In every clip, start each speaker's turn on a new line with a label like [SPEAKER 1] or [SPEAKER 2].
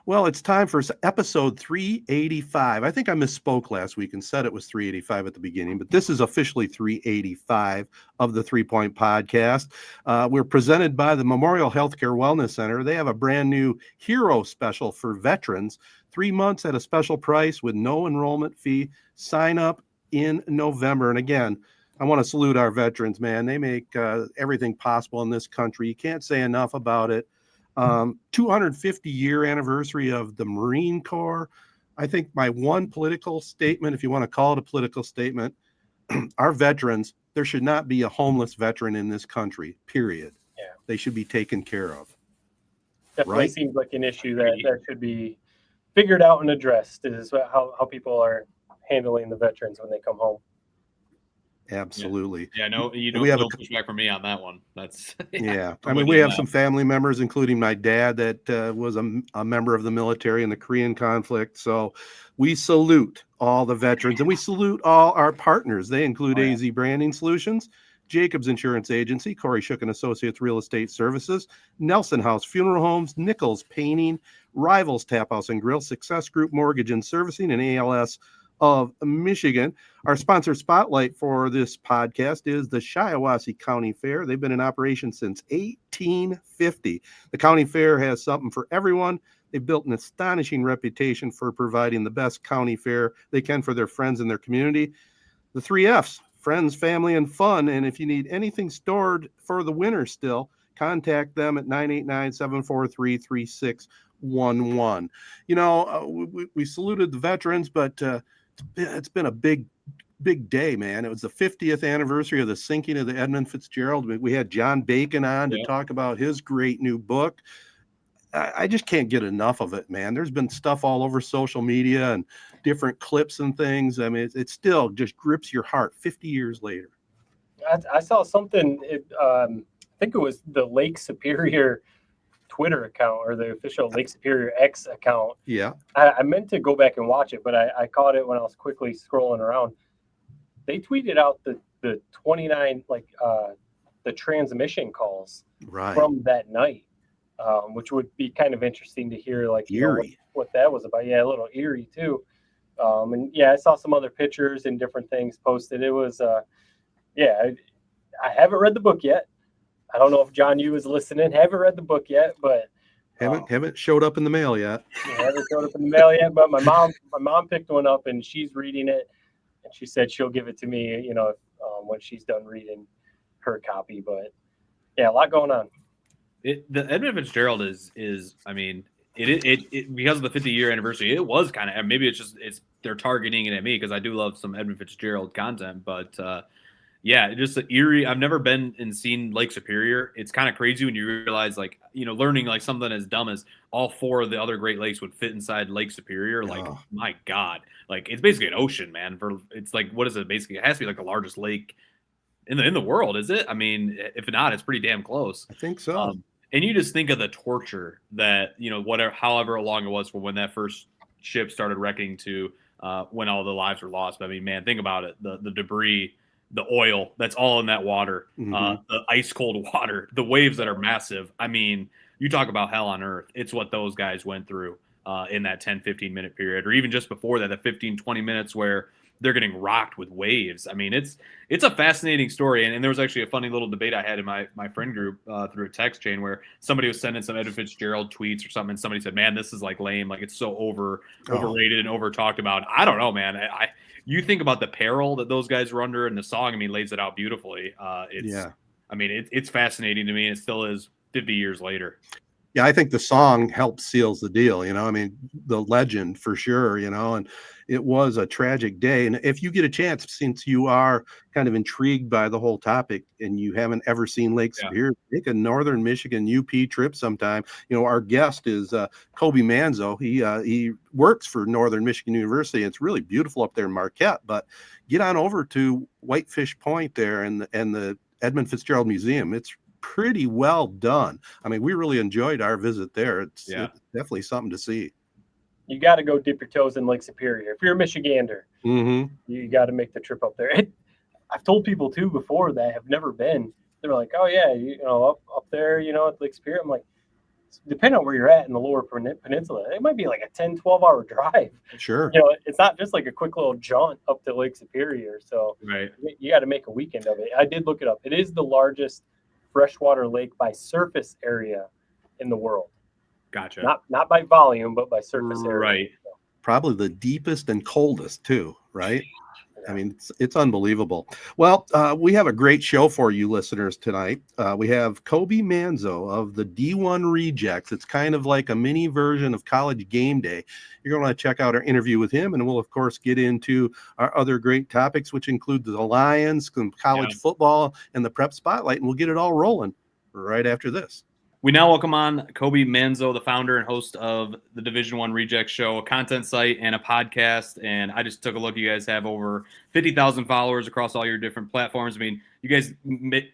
[SPEAKER 1] Well, it's time for episode 385. I think I misspoke last week and said it was 385 at the beginning, but this is officially 385 of the 3 Point Podcast. We're presented by the Memorial Healthcare Wellness Center. They have a brand new hero special for veterans, 3 months at a special price with no enrollment fee. Sign up in November. And again, I want to salute our veterans, man. They make everything possible in this country. You can't say enough about it. 250-year anniversary of the Marine Corps. I think my one political statement, if you want to call it a political statement, our veterans, there should not be a homeless veteran in this country, period.
[SPEAKER 2] Yeah.
[SPEAKER 1] They should be taken care of.
[SPEAKER 2] Definitely right? Seems like an issue that should be figured out and addressed, is how people are handling the veterans when they come home.
[SPEAKER 1] Absolutely.
[SPEAKER 3] Yeah, no, you don't, no pushback from me on that one. That's
[SPEAKER 1] yeah. I mean, we have some family members, including my dad, that was a member of the military in the Korean conflict. So we salute all the veterans and we salute all our partners. They include AZee Branding Solutions, Jacobs Insurance Agency, Kori and Associates Real Estate Services, Nelson House Funeral Homes, Nichols Painting, Rivals Taphouse and Grille, Success Group Mortgage and Servicing, and ALS of Michigan. Our sponsor spotlight for this podcast is the Shiawassee County Fair. They've been in operation since 1850. The county fair has something for everyone. They've built an astonishing reputation for providing the best county fair they can for their friends and their community. The 3 F's, friends, family, and fun. And if you need anything stored for the winter still, contact them at 989-743-3611. You know, we saluted the veterans, but it's been a big day, man. It was the 50th anniversary of the sinking of the Edmund Fitzgerald. We had John Bacon on to talk about his great new book. I just can't get enough of it, man. There's been stuff all over social media and different clips and things. I mean, it still just grips your heart 50 years later.
[SPEAKER 2] I saw something, I think it was the Lake Superior Twitter account, or the official Lake Superior X account.
[SPEAKER 1] Yeah.
[SPEAKER 2] I meant to go back and watch it, but I caught it when I was quickly scrolling around. They tweeted out the 29, the transmission calls from that night, which would be kind of interesting to hear,
[SPEAKER 1] eerie.
[SPEAKER 2] What that was about. Yeah, a little eerie too. And yeah, I saw some other pictures and different things posted. It was, I haven't read the book yet. I don't know if John Yu is listening. Haven't read the book yet, but
[SPEAKER 1] haven't showed up in the mail yet.
[SPEAKER 2] Haven't showed up in the mail yet. But my mom picked one up and she's reading it, and she said she'll give it to me, when she's done reading her copy. But yeah, a lot going on.
[SPEAKER 3] The Edmund Fitzgerald is I mean, it because of the 50-year anniversary, it was kind of, maybe it's they're targeting it at me because I do love some Edmund Fitzgerald content, but. Yeah, just eerie. I've never been and seen Lake Superior. It's kind of crazy when you realize, learning something as dumb as all 4 of the other Great Lakes would fit inside Lake Superior. My God, it's basically an ocean, man. It's what is it? Basically, it has to be the largest lake in the world, is it? I mean, if not, it's pretty damn close.
[SPEAKER 1] I think so.
[SPEAKER 3] And you just think of the torture that however long it was from when that first ship started wrecking to when all the lives were lost. But I mean, man, think about it. The debris. The oil that's all in that water, the ice cold water, the waves that are massive. I mean, you talk about hell on earth. It's what those guys went through in that 10, 15 minute period, or even just before that, the 15, 20 minutes where they're getting rocked with waves. I mean, it's a fascinating story. And there was actually a funny little debate I had in my friend group through a text chain where somebody was sending some Edmund Fitzgerald tweets or something. And somebody said, man, this is lame. It's so overrated and over talked about. I don't know, man. You think about the peril that those guys were under, and the song, lays it out beautifully. It's fascinating to me. And it still is 50 years later.
[SPEAKER 1] Yeah, I think the song helps seals the deal, the legend for sure, and it was a tragic day. And if you get a chance, since you are kind of intrigued by the whole topic and you haven't ever seen Lake Superior, take a Northern Michigan UP trip sometime. Our guest is Kobe Manzo. He works for Northern Michigan University. It's really beautiful up there in Marquette, but get on over to Whitefish Point there and the Edmund Fitzgerald Museum. It's pretty well done. I mean, we really enjoyed our visit there. It's definitely something to see.
[SPEAKER 2] You got to go dip your toes in Lake Superior. If you're a Michigander, you got to make the trip up there. I've told people too before that have never been. They're like, oh yeah, up there, at Lake Superior. I'm like, depending on where you're at in the lower peninsula, it might be like a 10-12 hour drive.
[SPEAKER 1] Sure.
[SPEAKER 2] It's not just like a quick little jaunt up to Lake Superior. So you got to make a weekend of it. I did look it up. It is the largest freshwater lake by surface area in the world.
[SPEAKER 3] Gotcha.
[SPEAKER 2] Not by volume, but by surface area.
[SPEAKER 3] Right.
[SPEAKER 1] Probably the deepest and coldest too, right? I mean, it's unbelievable. Well, we have a great show for you listeners tonight. We have Kobe Manzo of the D1 Rejects. It's kind of like a mini version of College GameDay. You're going to want to check out our interview with him, and we'll, of course, get into our other great topics, which include the Lions, college football, and the Prep Spotlight, and we'll get it all rolling right after this.
[SPEAKER 3] We now welcome on Kobe Manzo, the founder and host of the Division I Reject Show, a content site and a podcast. And I just took a look. You guys have over 50,000 followers across all your different platforms. I mean, you guys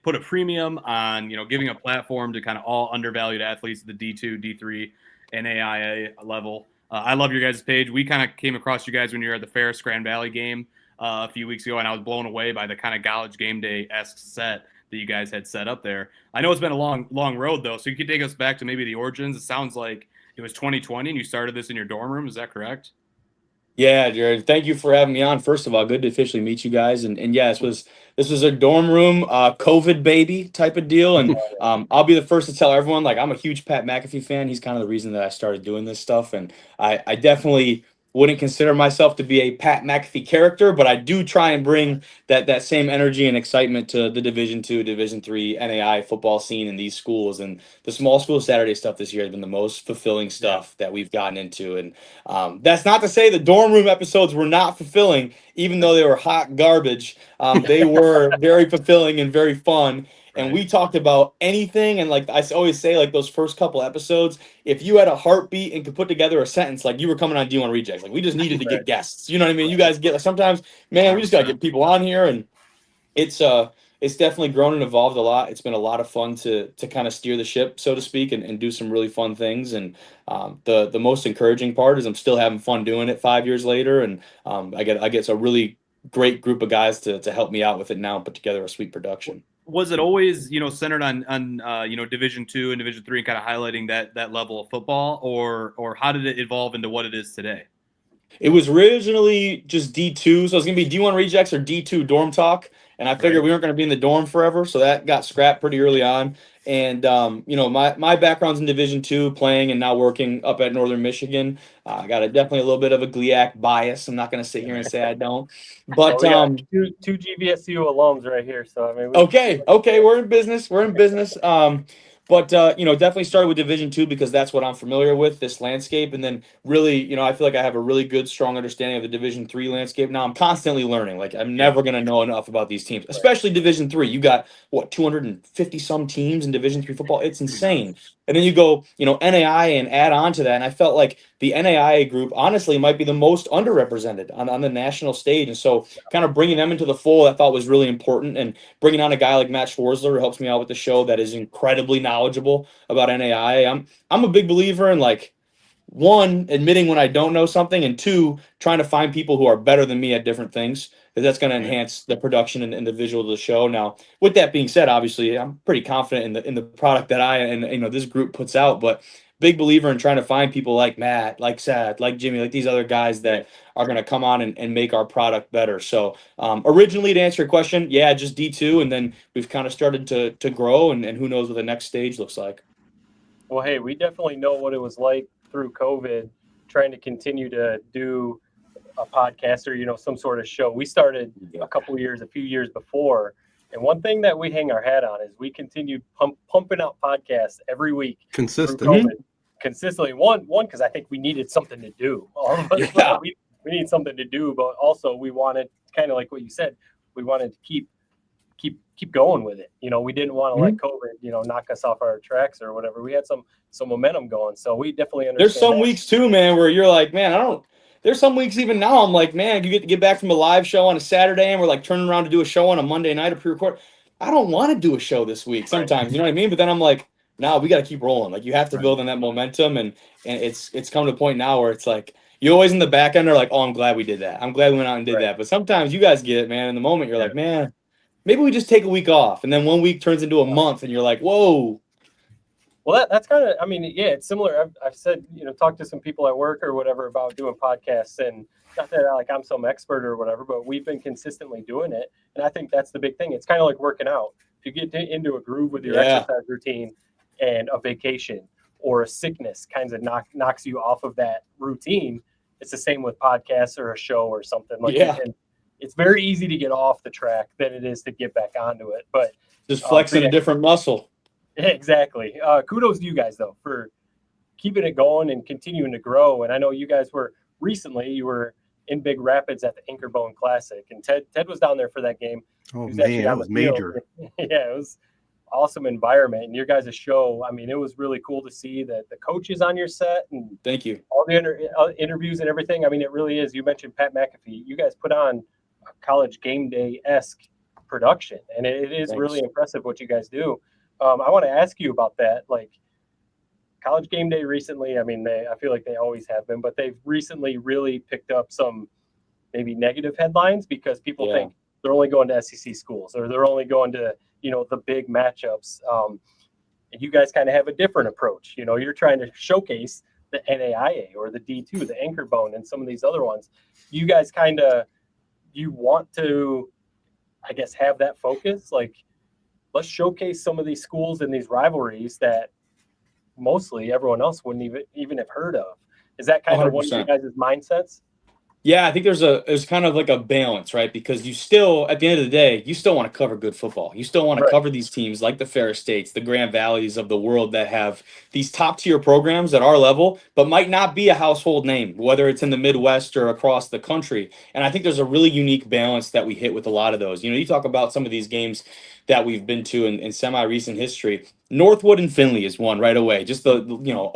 [SPEAKER 3] put a premium on, giving a platform to kind of all undervalued athletes at the D2, D3, and AIA level. I love your guys' page. We kind of came across you guys when you were at the Ferris Grand Valley game a few weeks ago, and I was blown away by the kind of College GameDay-esque set that you guys had set up there. I know it's been a long road though, so you could take us back to maybe the origins. It sounds like it was 2020 and you started this in your dorm room. Is that correct?
[SPEAKER 4] Yeah, Jared. Thank you for having me on. First of all, good to officially meet you guys. And yeah, this was a dorm room COVID baby type of deal. And I'll be the first to tell everyone, like, I'm a huge Pat McAfee fan. He's kind of the reason that I started doing this stuff. And I definitely wouldn't consider myself to be a Pat McAfee character, but I do try and bring that same energy and excitement to the Division II, Division III, NAI football scene in these schools. And the small school Saturday stuff this year has been the most fulfilling stuff that we've gotten into. And that's not to say the dorm room episodes were not fulfilling, even though they were hot garbage. They were very fulfilling and very fun. And we talked about anything. And like I always say, like those first couple episodes, if you had a heartbeat and could put together a sentence, like you were coming on D1 Rejects, like we just needed to get guests. You know what I mean? You guys get, like, sometimes, man, we just got to get people on here. And it's definitely grown and evolved a lot. It's been a lot of fun to kind of steer the ship, so to speak, and do some really fun things. And the most encouraging part is I'm still having fun doing it 5 years later. And I get a really great group of guys to help me out with it now and put together a sweet production.
[SPEAKER 3] Was it always, centered on Division II and Division III and kind of highlighting that level of football, or how did it evolve into what it is today?
[SPEAKER 4] It was originally just D2, so it's going to be D1 Rejects or D2 Dorm Talk, and I figured we weren't going to be in the dorm forever, so that got scrapped pretty early on. And, my background's in Division II, playing and now working up at Northern Michigan. I got definitely a little bit of a GLIAC bias. I'm not going to sit here and say I don't. But
[SPEAKER 2] two GVSU alums right here. So, I mean.
[SPEAKER 4] Okay, we're in business. But definitely started with Division II because that's what I'm familiar with, this landscape. And then really, I feel like I have a really good, strong understanding of the Division III landscape. Now I'm constantly learning. Like, I'm never going to know enough about these teams, especially Division III. You got, 250 some teams in Division III football? It's insane. And then you go, NAI and add on to that. And I felt like the NAIA group, honestly, might be the most underrepresented on the national stage. And so kind of bringing them into the fold, I thought was really important. And bringing on a guy like Matt Schwarzler, who helps me out with the show, that is incredibly knowledgeable about NAIA. I'm a big believer in, like, one, admitting when I don't know something, and two, trying to find people who are better than me at different things, because that's going to enhance the production and the visual of the show. Now, with that being said, obviously, I'm pretty confident in the product that I and this group puts out, but big believer in trying to find people like Matt, like Sad, like Jimmy, like these other guys that are going to come on and make our product better. So originally, to answer your question, just D2, and then we've kind of started to grow, and who knows what the next stage looks like.
[SPEAKER 2] Well, hey, we definitely know what it was like through COVID, trying to continue to do a podcast or, some sort of show. We started a few years before. And one thing that we hang our hat on is we continued pumping out podcasts every week.
[SPEAKER 1] Consistently.
[SPEAKER 2] One, because I think we needed something to do. All of us, we need something to do, but also we wanted, kind of like what you said, we wanted to keep going with it. We didn't want to let COVID, knock us off our tracks or whatever. We had some momentum going. So we definitely understand.
[SPEAKER 4] There's some weeks too, man, where you're like, man, there's some weeks even now I'm like, man, you get to get back from a live show on a Saturday and we're like turning around to do a show on a Monday night, a pre-record. I don't want to do a show this week sometimes, you know what I mean? But then I'm like, no, we got to keep rolling. Like, you have to build on that momentum. And it's come to a point now where it's like, you always in the back end are like, oh, I'm glad we did that. I'm glad we went out and did that. But sometimes you guys get it, man. In the moment, you're like, man, maybe we just take a week off. And then 1 week turns into a month and you're like, whoa.
[SPEAKER 2] Well, that's kind of, I mean, yeah, it's similar. I've said, talked to some people at work or whatever about doing podcasts, and not that like I'm some expert or whatever, but we've been consistently doing it. And I think that's the big thing. It's kind of like working out. If you get into a groove with your exercise routine, and a vacation or a sickness kind of knocks you off of that routine, it's the same with podcasts or a show or something like that. And it's very easy to get off the track than it is to get back onto it. But
[SPEAKER 4] just flexing a different muscle.
[SPEAKER 2] Exactly. Kudos to you guys, though, for keeping it going and continuing to grow. And I know you guys were in Big Rapids at the Anchorbone Classic, and Ted was down there for that game.
[SPEAKER 1] Oh, man, that was major.
[SPEAKER 2] Yeah, it was awesome environment. And your guys' show, I mean, it was really cool to see the coaches on your set. And
[SPEAKER 4] thank you.
[SPEAKER 2] All the interviews and everything. I mean, it really is. You mentioned Pat McAfee. You guys put on a College GameDay-esque production, and it is really impressive what you guys do. I want to ask you about that. Like College GameDay recently, I mean, I feel like they always have been, but they've recently really picked up some maybe negative headlines because people think they're only going to SEC schools or they're only going to, the big matchups. And you guys kind of have a different approach. You're trying to showcase the NAIA or the D2, the Anchorbone, and some of these other ones. You guys you want to, I guess, have that focus, like, let's showcase some of these schools and these rivalries that mostly everyone else wouldn't even have heard of. Is that kind 100%. Of one of you guys' mindsets?
[SPEAKER 4] Yeah, I think there's kind of like a balance, right? Because you still, at the end of the day, you still want to cover good football. You still want to cover these teams like the Ferris States, the Grand Valleys of the world that have these top tier programs at our level, but might not be a household name, whether it's in the Midwest or across the country. And I think there's a really unique balance that we hit with a lot of those. You talk about some of these games that we've been to in semi-recent history. Northwood and Findlay is one right away. Just a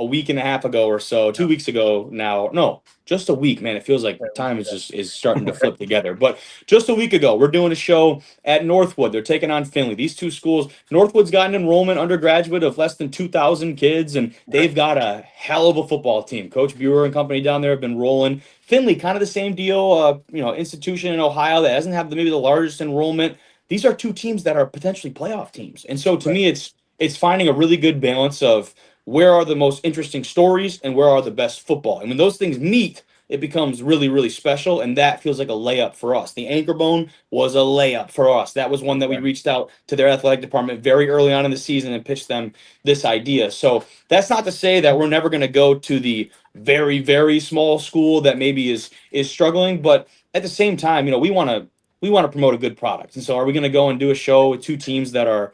[SPEAKER 4] week and a half ago or so, 2 weeks ago now. No, just a week, man. It feels like time is starting to flip together. But just a week ago, we're doing a show at Northwood. They're taking on Findlay. These two schools, Northwood's got an enrollment undergraduate of less than 2,000 kids, and they've got a hell of a football team. Coach Buer and company down there have been rolling. Findlay, kind of the same deal, institution in Ohio that doesn't have maybe the largest enrollment. These are two teams that are potentially playoff teams. And so to me, it's finding a really good balance of where are the most interesting stories and where are the best football. And when those things meet, it becomes really, really special. And that feels like a layup for us. The Anchorbone was a layup for us. That was one that we reached out to their athletic department very early on in the season and pitched them this idea. So that's not to say that we're never going to go to the very, very small school that maybe is struggling. But at the same time, we want to promote a good product. And so are we going to go and do a show with two teams that are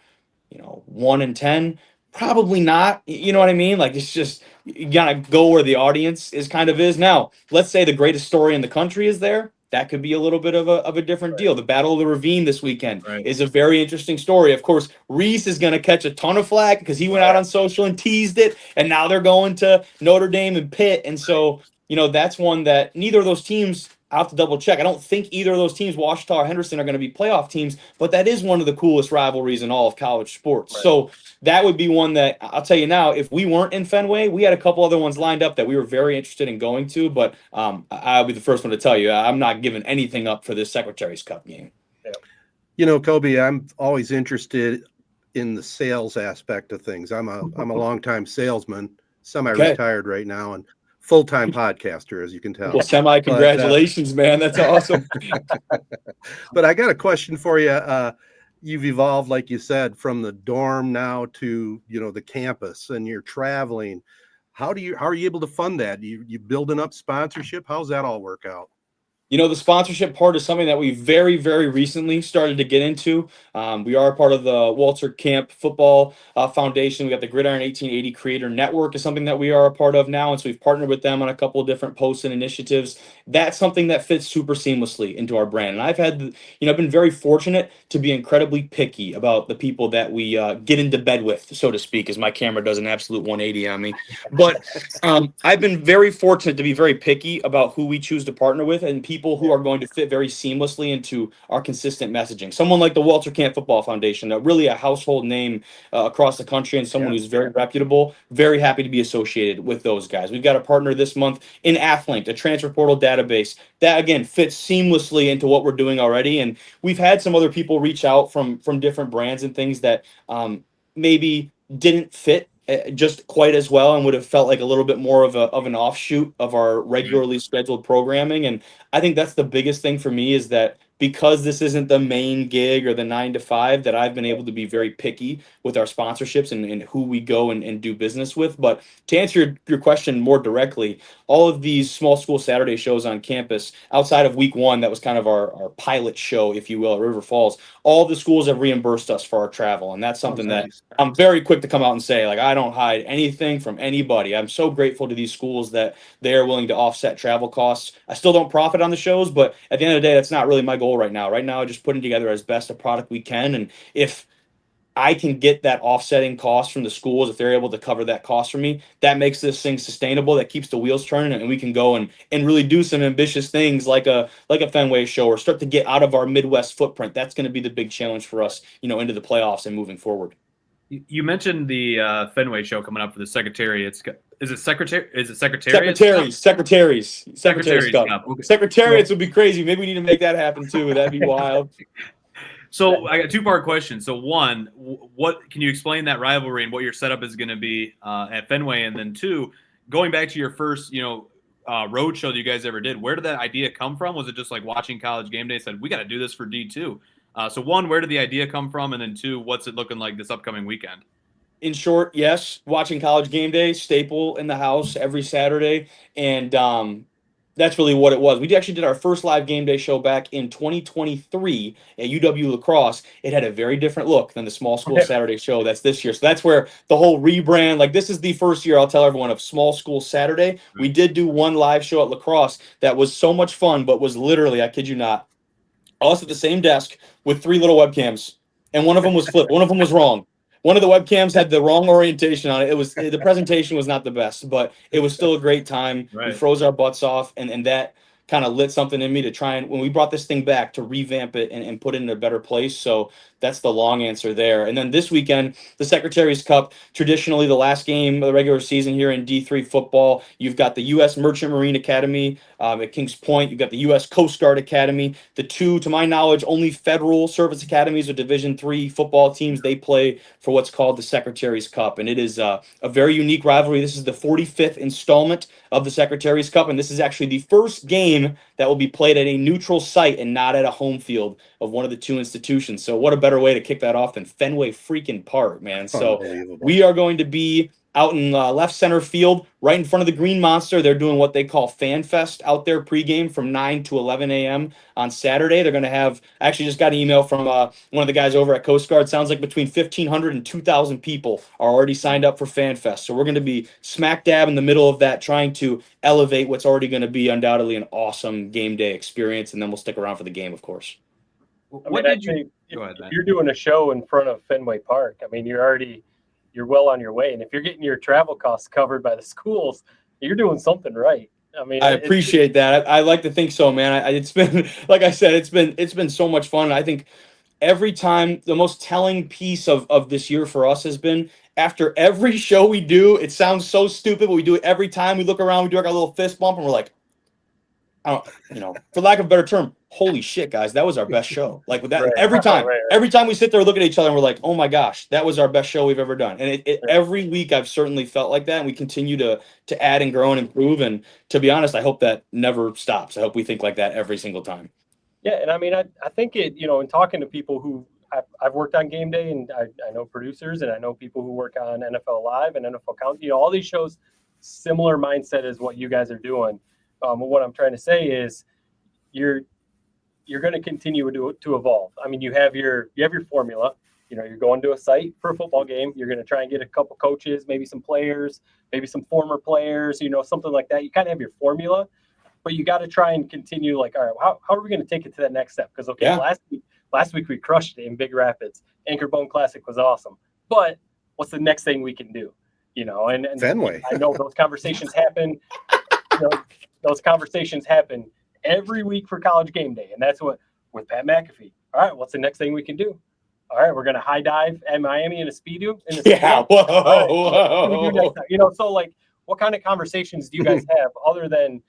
[SPEAKER 4] 1-10? Probably not. You know what I mean? Like, it's just, you gotta go where the audience is now. Let's say the greatest story in the country is there. That could be a little bit of a different deal. The Battle of the Ravine this weekend is a very interesting story. Of course, Reese is going to catch a ton of flack because he went out on social and teased it, and now they're going to Notre Dame and Pitt. And so, that's one that neither of those teams, I'll have to double check. I don't think either of those teams, Ouachita or Henderson, are going to be playoff teams, but that is one of the coolest rivalries in all of college sports. Right. So that would be one that I'll tell you now, if we weren't in Fenway, we had a couple other ones lined up that we were very interested in going to, but I'll be the first one to tell you, I'm not giving anything up for this Secretary's Cup game.
[SPEAKER 2] Yeah.
[SPEAKER 1] Kobe, I'm always interested in the sales aspect of things. I'm a longtime salesman, semi-retired right now, and full-time podcaster, as you can tell.
[SPEAKER 4] Well, congratulations, man. That's awesome.
[SPEAKER 1] But I got a question for you. You've evolved, like you said, from the dorm now to, the campus, and you're traveling. How are you able to fund that? You building up sponsorship? How's that all work out?
[SPEAKER 4] The sponsorship part is something that we very, very recently started to get into. We are part of the Walter Camp Football Foundation. We got the Gridiron 1880 Creator Network is something that we are a part of now. And so we've partnered with them on a couple of different posts and initiatives. That's something that fits super seamlessly into our brand. And I've had, I've been very fortunate to be incredibly picky about the people that we get into bed with, so to speak, as my camera does an absolute 180 on me. But I've been very fortunate to be very picky about who we choose to partner with and people who are going to fit very seamlessly into our consistent messaging. Someone like the Walter Camp Football Foundation, really a household name across the country, and someone who's very reputable. Very happy to be associated with those guys. We've got a partner this month in Athlink, a transfer portal database that, again, fits seamlessly into what we're doing already. And we've had some other people reach out from different brands and things that maybe didn't fit just quite as well, and would have felt like a little bit more of an offshoot of our regularly scheduled programming. And I think that's the biggest thing for me, is that because this isn't the main gig or the 9 to 5, that I've been able to be very picky with our sponsorships and who we go and do business with. But to answer your question more directly, all of these small school Saturday shows on campus, outside of week 1, that was kind of our pilot show, if you will, at River Falls, all the schools have reimbursed us for our travel. And that's something that I'm very quick to come out and say, like, I don't hide anything from anybody. I'm so grateful to these schools that they are willing to offset travel costs. I still don't profit on the shows, but at the end of the day, that's not really my goal right now. Right now, just putting together as best a product we can. And if I can get that offsetting cost from the schools, if they're able to cover that cost for me, that makes this thing sustainable. That keeps the wheels turning, and we can go and really do some ambitious things like a Fenway show, or start to get out of our Midwest footprint. That's going to be the big challenge for us, into the playoffs and moving forward.
[SPEAKER 3] You mentioned the Fenway show coming up for the Secretariats. Is it Secretariats? Secretariats Cup.
[SPEAKER 4] Okay. Secretariats would be crazy. Maybe we need to make that happen too. That'd be wild.
[SPEAKER 3] So I got a 2-part question. So one, what can you explain that rivalry and what your setup is going to be at Fenway? And then 2, going back to your first, road show that you guys ever did, where did that idea come from? Was it just like watching College Game Day, said we got to do this for D2? So 1, where did the idea come from? And then 2, what's it looking like this upcoming weekend?
[SPEAKER 4] In short, yes, watching College Game Day, staple in the house every Saturday. And that's really what it was. We actually did our first live game day show back in 2023 at UW La Crosse. It had a very different look than the small school Saturday show that's this year. So that's where the whole rebrand, like, this is the first year, I'll tell everyone, of small school Saturday. We did do one live show at La Crosse that was so much fun, but was literally, I kid you not, us at the same desk with 3 little webcams, and one of them was flipped. One of them was wrong. One of the webcams had the wrong orientation on it. The presentation was not the best, but it was still a great time. Right. We froze our butts off, and that kind of lit something in me to try and, when we brought this thing back, to revamp it and put it in a better place. So that's the long answer there. And then this weekend, the Secretary's Cup, traditionally the last game of the regular season here in D3 football. You've got the U.S. Merchant Marine Academy at Kings Point. You've got the U.S. Coast Guard Academy. The 2, to my knowledge, only federal service academies or Division III football teams. They play for what's called the Secretary's Cup. And it is a very unique rivalry. This is the 45th installment of the Secretary's Cup. And this is actually the first game that will be played at a neutral site and not at a home field of one of the 2 institutions. So what a better way to kick that off than Fenway freaking Park, man. So we are going to be out in left center field, right in front of the Green Monster. They're doing what they call Fan Fest out there pregame from 9 to 11 a.m. on Saturday. They're going to have, I actually just got an email from one of the guys over at Coast Guard. Sounds like between 1,500 and 2,000 people are already signed up for Fan Fest. So we're going to be smack dab in the middle of that, trying to elevate what's already going to be undoubtedly an awesome game day experience. And then we'll stick around for the game, of course.
[SPEAKER 2] What did you? If you're doing a show in front of Fenway Park, I mean, you're well on your way. And if you're getting your travel costs covered by the schools, you're doing something right. I mean,
[SPEAKER 4] I appreciate that. I like to think so, man. It's been, like I said, it's been so much fun. I think every time, the most telling piece of this year for us has been, after every show we do, it sounds so stupid, but we do it every time. We look around, we do like a little fist bump, and we're like, for lack of a better term, holy shit, guys, that was our best show. Like, with that, right. Every time we sit there, look at each other, and we're like, oh my gosh, that was our best show we've ever done. And every week I've certainly felt like that, and we continue to add and grow and improve. And to be honest, I hope that never stops. I hope we think like that every single time.
[SPEAKER 2] Yeah, and I mean, I think it, in talking to people who I've worked on Game Day, and I know producers, and I know people who work on NFL Live and NFL Count, all these shows, similar mindset as what you guys are doing. What I'm trying to say is you're going to continue to evolve. I mean, you have your formula. You're going to a site for a football game. You're going to try and get a couple coaches, maybe some players, maybe some former players, something like that. You kind of have your formula, but you got to try and continue, like, all right, how are we going to take it to that next step? Because, last week we crushed it in Big Rapids. Anchor Bone Classic was awesome. But what's the next thing we can do? And
[SPEAKER 1] Fenway.
[SPEAKER 2] I know those conversations happen. Those conversations happen every week for College Game Day. And that's what, with Pat McAfee. All right, what's the next thing we can do? All right, we're going to high dive at Miami in a speedo.
[SPEAKER 4] Yeah,
[SPEAKER 2] whoa. So, like, what kind of conversations do you guys have other than,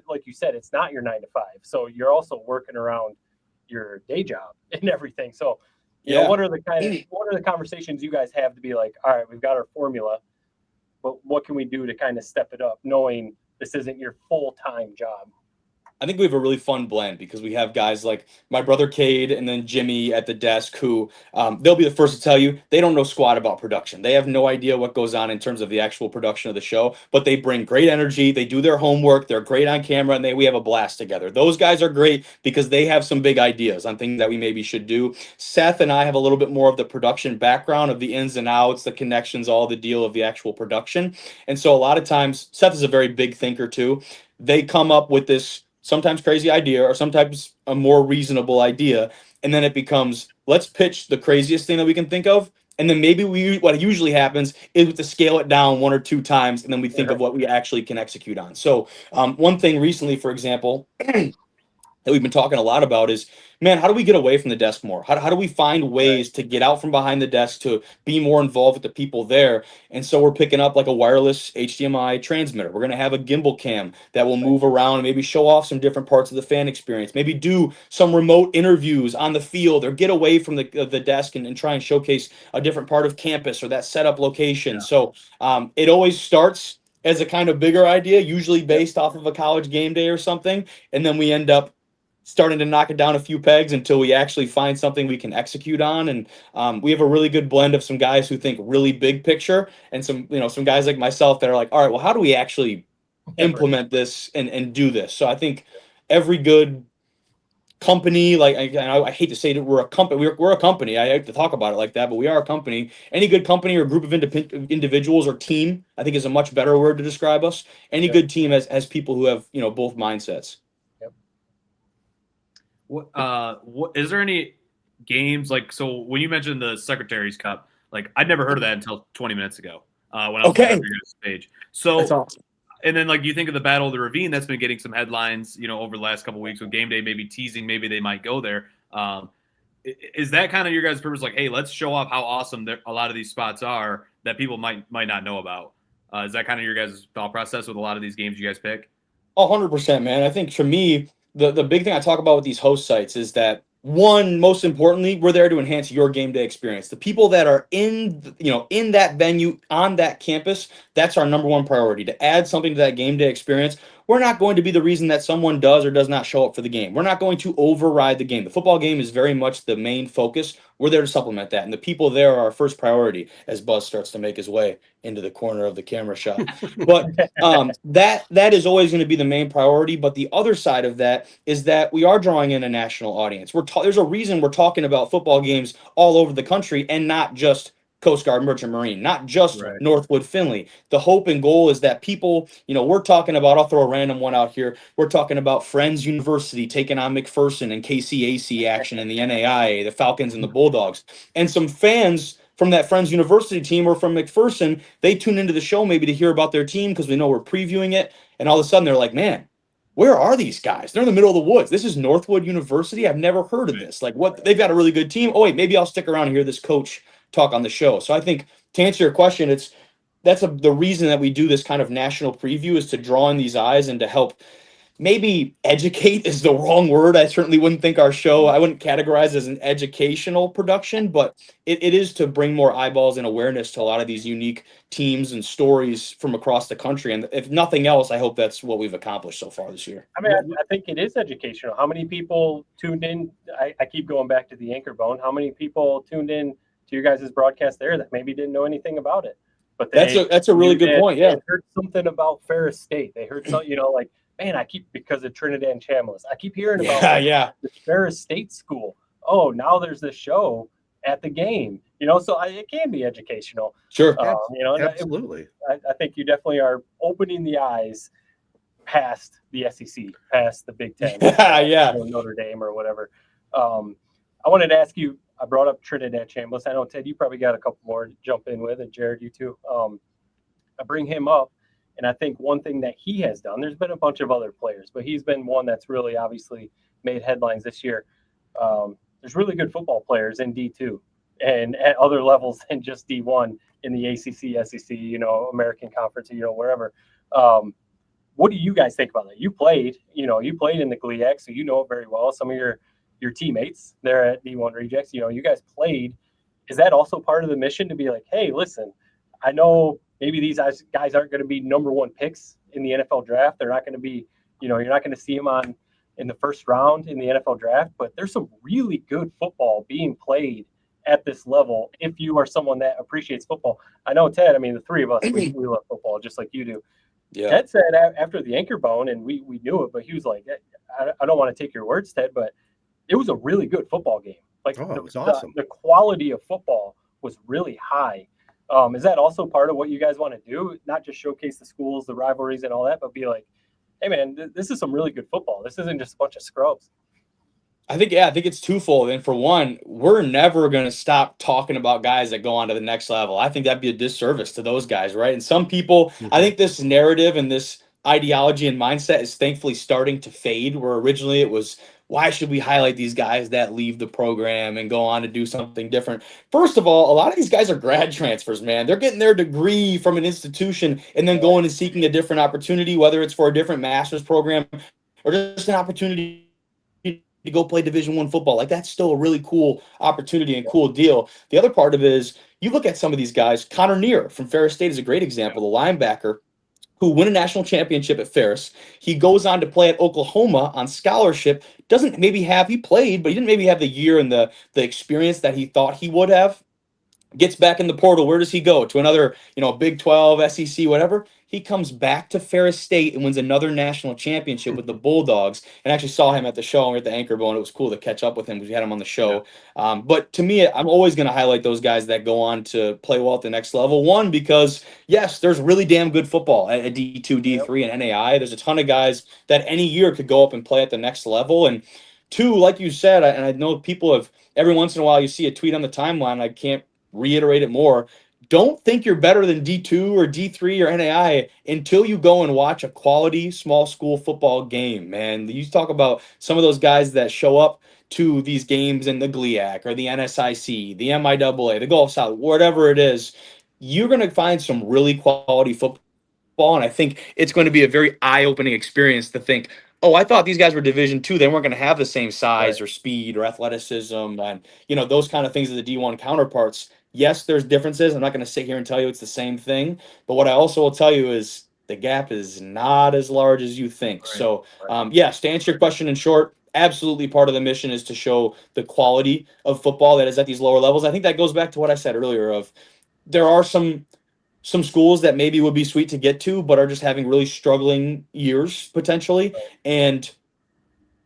[SPEAKER 2] like you said, it's not your 9 to 5. So you're also working around your day job and everything. So, what are the conversations you guys have to be like, all right, we've got our formula. but what can we do to kind of step it up, knowing this isn't your full-time job?
[SPEAKER 4] I think we have a really fun blend because we have guys like my brother Cade and then Jimmy at the desk who they'll be the first to tell you they don't know squat about production. They have no idea what goes on in terms of the actual production of the show, but they bring great energy. They do their homework. They're great on camera, and we have a blast together. Those guys are great because they have some big ideas on things that we maybe should do. Seth and I have a little bit more of the production background of the ins and outs, the connections, all the deal of the actual production. And so a lot of times, Seth is a very big thinker too. They come up with this sometimes crazy idea or sometimes a more reasonable idea, and then it becomes, let's pitch the craziest thing that we can think of, and then maybe what usually happens is to scale it down 1 or 2 times, and then we think of what we actually can execute on. So one thing recently, for example, that we've been talking a lot about is, man, how do we get away from the desk more? How do we find ways to get out from behind the desk to be more involved with the people there? And so we're picking up like a wireless HDMI transmitter. We're going to have a gimbal cam that will move around and maybe show off some different parts of the fan experience, maybe do some remote interviews on the field or get away from the desk and try and showcase a different part of campus or that setup location. Yeah. So it always starts as a kind of bigger idea, usually based off of a college game day or something. And then we end up starting to knock it down a few pegs until we actually find something we can execute on. And we have a really good blend of some guys who think really big picture and some guys like myself that are like, all right, well, how do we actually implement this and do this? So I think every good company, like I hate to say that we're a company, we're a company. I hate to talk about it like that, but we are a company. Any good company or group of individuals or team, I think is a much better word to describe us. Any good team has people who have, both mindsets.
[SPEAKER 3] What is there any games like, so when you mentioned the Secretary's Cup, like I'd never heard of that until 20 minutes ago when I was on your page. So that's awesome. And then like you think of the Battle of the Ravine that's been getting some headlines, over the last couple of weeks with Game Day maybe teasing maybe they might go there. Is that kind of your guys' purpose? Like, hey, let's show off how awesome a lot of these spots are that people might not know about. Is that kind of your guys' thought process with a lot of these games you guys pick?
[SPEAKER 4] 100%, man. I think for me, the big thing I talk about with these host sites is that, one, most importantly, we're there to enhance your game day experience. The people that are in that venue, on that campus, that's our number one priority, to add something to that game day experience. We're not going to be the reason that someone does or does not show up for the game. We're not going to override the game. The football game is very much the main focus. We're there to supplement that. And the people there are our first priority as Buzz starts to make his way into the corner of the camera shot. But that is always going to be the main priority. But the other side of that is that we are drawing in a national audience. There's a reason we're talking about football games all over the country and not just Coast Guard Merchant Marine, not just Northwood Finley. The hope and goal is that people, we're talking about, I'll throw a random one out here. We're talking about Friends University taking on McPherson and KCAC action in the NAIA, the Falcons and the Bulldogs. And some fans from that Friends University team or from McPherson, they tune into the show maybe to hear about their team because we know we're previewing it. And all of a sudden they're like, man, where are these guys? They're in the middle of the woods. This is Northwood University. I've never heard of this. Like, what? They've got a really good team. Oh, wait, maybe I'll stick around and hear this coach talk on the show. So I think to answer your question, the reason that we do this kind of national preview is to draw in these eyes and to help. Maybe educate is the wrong word. I certainly wouldn't think our show, I wouldn't categorize as an educational production, but it is to bring more eyeballs and awareness to a lot of these unique teams and stories from across the country. And if nothing else, I hope that's what we've accomplished so far this year.
[SPEAKER 2] I mean, I think it is educational. How many people tuned in? I keep going back to the anchor bone. How many people tuned in to your guys' broadcast there that maybe didn't know anything about it? But
[SPEAKER 4] that's a really good point. Yeah.
[SPEAKER 2] They heard something about Ferris State. They heard something, like, man, because of Trinidad and Chambliss, I keep hearing about the Ferris State School. Oh, now there's this show at the game, so it can be educational.
[SPEAKER 4] Sure.
[SPEAKER 1] Absolutely.
[SPEAKER 2] I think you definitely are opening the eyes past the SEC, past the Big Ten, Notre Dame or whatever. I wanted to ask you, I brought up Trinidad Chambliss. I know, Ted, you probably got a couple more to jump in with, and Jared, you too. I bring him up. And I think one thing that he has done, there's been a bunch of other players, but he's been one that's really obviously made headlines this year. There's really good football players in D2 and at other levels than just D1 in the ACC, SEC, American Conference, wherever. What do you guys think about that? You played in the GLIAC, so you know it very well. Some of your teammates there at D1 Rejects, you guys played. Is that also part of the mission to be like, hey, listen, I know maybe these guys aren't going to be number one picks in the NFL draft. They're not going to be, you're not going to see them in the first round in the NFL draft, but there's some really good football being played at this level if you are someone that appreciates football. I know, Ted, I mean, the three of us, we love football just like you do. Yeah. Ted said after the anchor bone, and we knew it, but he was like, I don't want to take your words, Ted, but it was a really good football game. Like, awesome. The quality of football was really high. Is that also part of what you guys want to do? Not just showcase the schools, the rivalries and all that, but be like, hey, man, this is some really good football. This isn't just a bunch of scrubs.
[SPEAKER 4] I think it's twofold. And for one, we're never going to stop talking about guys that go on to the next level. I think that'd be a disservice to those guys, right? And some people, I think this narrative and this ideology and mindset is thankfully starting to fade, where originally it was, why should we highlight these guys that leave the program and go on to do something different? First of all, a lot of these guys are grad transfers, man. They're getting their degree from an institution and then going and seeking a different opportunity, whether it's for a different master's program or just an opportunity to go play Division I football. Like, that's still a really cool opportunity and cool deal. The other part of it is, you look at some of these guys. Connor Neer from Ferris State is a great example, the linebacker who won a national championship at Ferris. He goes on to play at Oklahoma on scholarship. He played, but he didn't maybe have the year and the experience that he thought he would have. Gets back in the portal. Where does he go? To another, Big 12, SEC, whatever. He comes back to Ferris State and wins another national championship with the Bulldogs. And actually saw him at the show and at the Anchor Bowl, and it was cool to catch up with him because we had him on the show. Yeah. But to me, I'm always going to highlight those guys that go on to play well at the next level. One, because, yes, there's really damn good football at D2, D3, and NAI. There's a ton of guys that any year could go up and play at the next level. And two, like you said, and I know people have, every once in a while you see a tweet on the timeline, I can't reiterate it more. Don't think you're better than D2 or D3 or NAI until you go and watch a quality small school football game, man. You talk about some of those guys that show up to these games in the GLIAC or the NSIC, the MIAA, the Gulf South, whatever it is. You're going to find some really quality football, and I think it's going to be a very eye-opening experience to think, oh, I thought these guys were Division II. They weren't going to have the same size or speed or athleticism and, those kind of things as the D1 counterparts. Yes, there's differences. I'm not going to sit here and tell you it's the same thing. But what I also will tell you is the gap is not as large as you think. Right. So, yes, to answer your question in short, absolutely part of the mission is to show the quality of football that is at these lower levels. I think that goes back to what I said earlier of there are some schools that maybe would be sweet to get to, but are just having really struggling years potentially. Right. And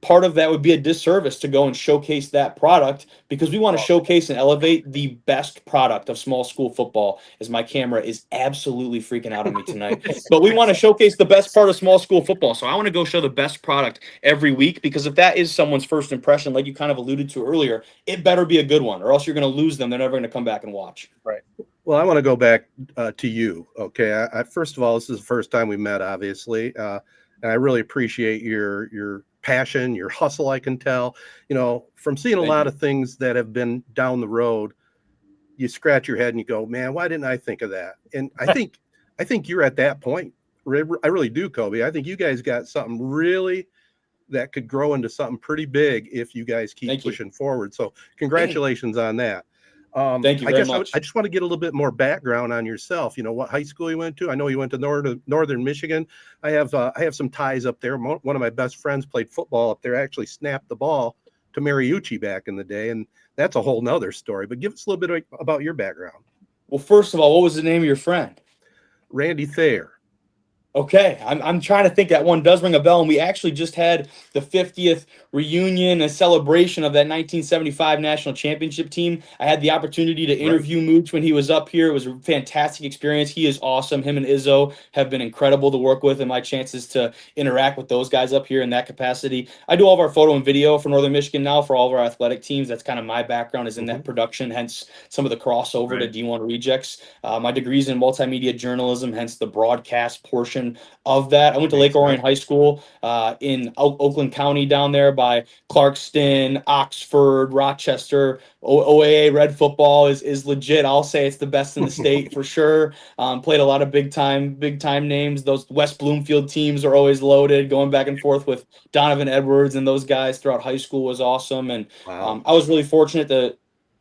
[SPEAKER 4] part of that would be a disservice to go and showcase that product, because we want to showcase and elevate the best product of small school football, as my camera is absolutely freaking out on me tonight. But we want to showcase the best part of small school football. So I want to go show the best product every week, because if that is someone's first impression, like you kind of alluded to earlier, it better be a good one, or else you're going to lose them. They're never going to come back and watch.
[SPEAKER 2] Right.
[SPEAKER 1] Well, I want to go back to you. Okay. I first of all, this is the first time we met, obviously. And I really appreciate your passion, your hustle. I can tell, from seeing a lot of things that have been down the road, you scratch your head and you go, man, why didn't I think of that? And I think you're at that point. I really do, Kobe. I think you guys got something really that could grow into something pretty big if you guys keep pushing forward. So congratulations on that.
[SPEAKER 4] Thank you very much.
[SPEAKER 1] I just want to get a little bit more background on yourself. What high school you went to. I know you went to Northern Michigan. I have some ties up there. One of my best friends played football up there. Actually snapped the ball to Mariucci back in the day, and that's a whole nother story. But give us a little bit about your background.
[SPEAKER 4] Well, first of all, what was the name of your friend?
[SPEAKER 1] Randy Thayer.
[SPEAKER 4] Okay, I'm trying to think. That one does ring a bell, and we actually just had the 50th reunion, a celebration of that 1975 national championship team. I had the opportunity to interview Mooch when he was up here. It was a fantastic experience. He is awesome. Him and Izzo have been incredible to work with, and my chances to interact with those guys up here in that capacity. I do all of our photo and video for Northern Michigan now for all of our athletic teams. That's kind of my background, is in that production, hence some of the crossover to D1 rejects. My degree's in multimedia journalism, hence the broadcast portion of that. I went to Lake Orion High School in Oakland County down there by Clarkston, Oxford, Rochester. OAA red football is legit. I'll say it's the best in the state for sure. Played a lot of big time names. Those West Bloomfield teams are always loaded. Going back and forth with Donovan Edwards and those guys throughout high school was awesome. And I was really fortunate to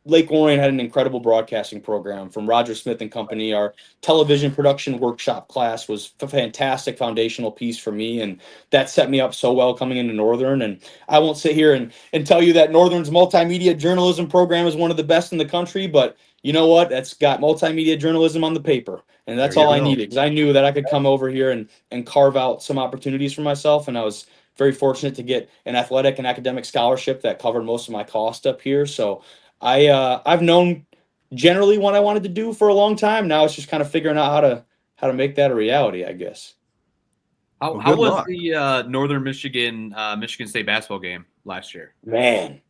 [SPEAKER 4] Lake Orion had an incredible broadcasting program from Roger Smith and company. Our television production workshop class was a fantastic foundational piece for me, and that set me up so well coming into Northern. And I won't sit here and tell you that Northern's multimedia journalism program is one of the best in the country, but you know what? That's got multimedia journalism on the paper, and that's all I needed, because I knew that I could come over here and carve out some opportunities for myself, and I was very fortunate to get an athletic and academic scholarship that covered most of my cost up here. So I've known generally what I wanted to do for a long time. Now it's just kind of figuring out how to make that a reality, I guess.
[SPEAKER 3] How was luck. The Northern Michigan Michigan State basketball game last year?
[SPEAKER 4] Man,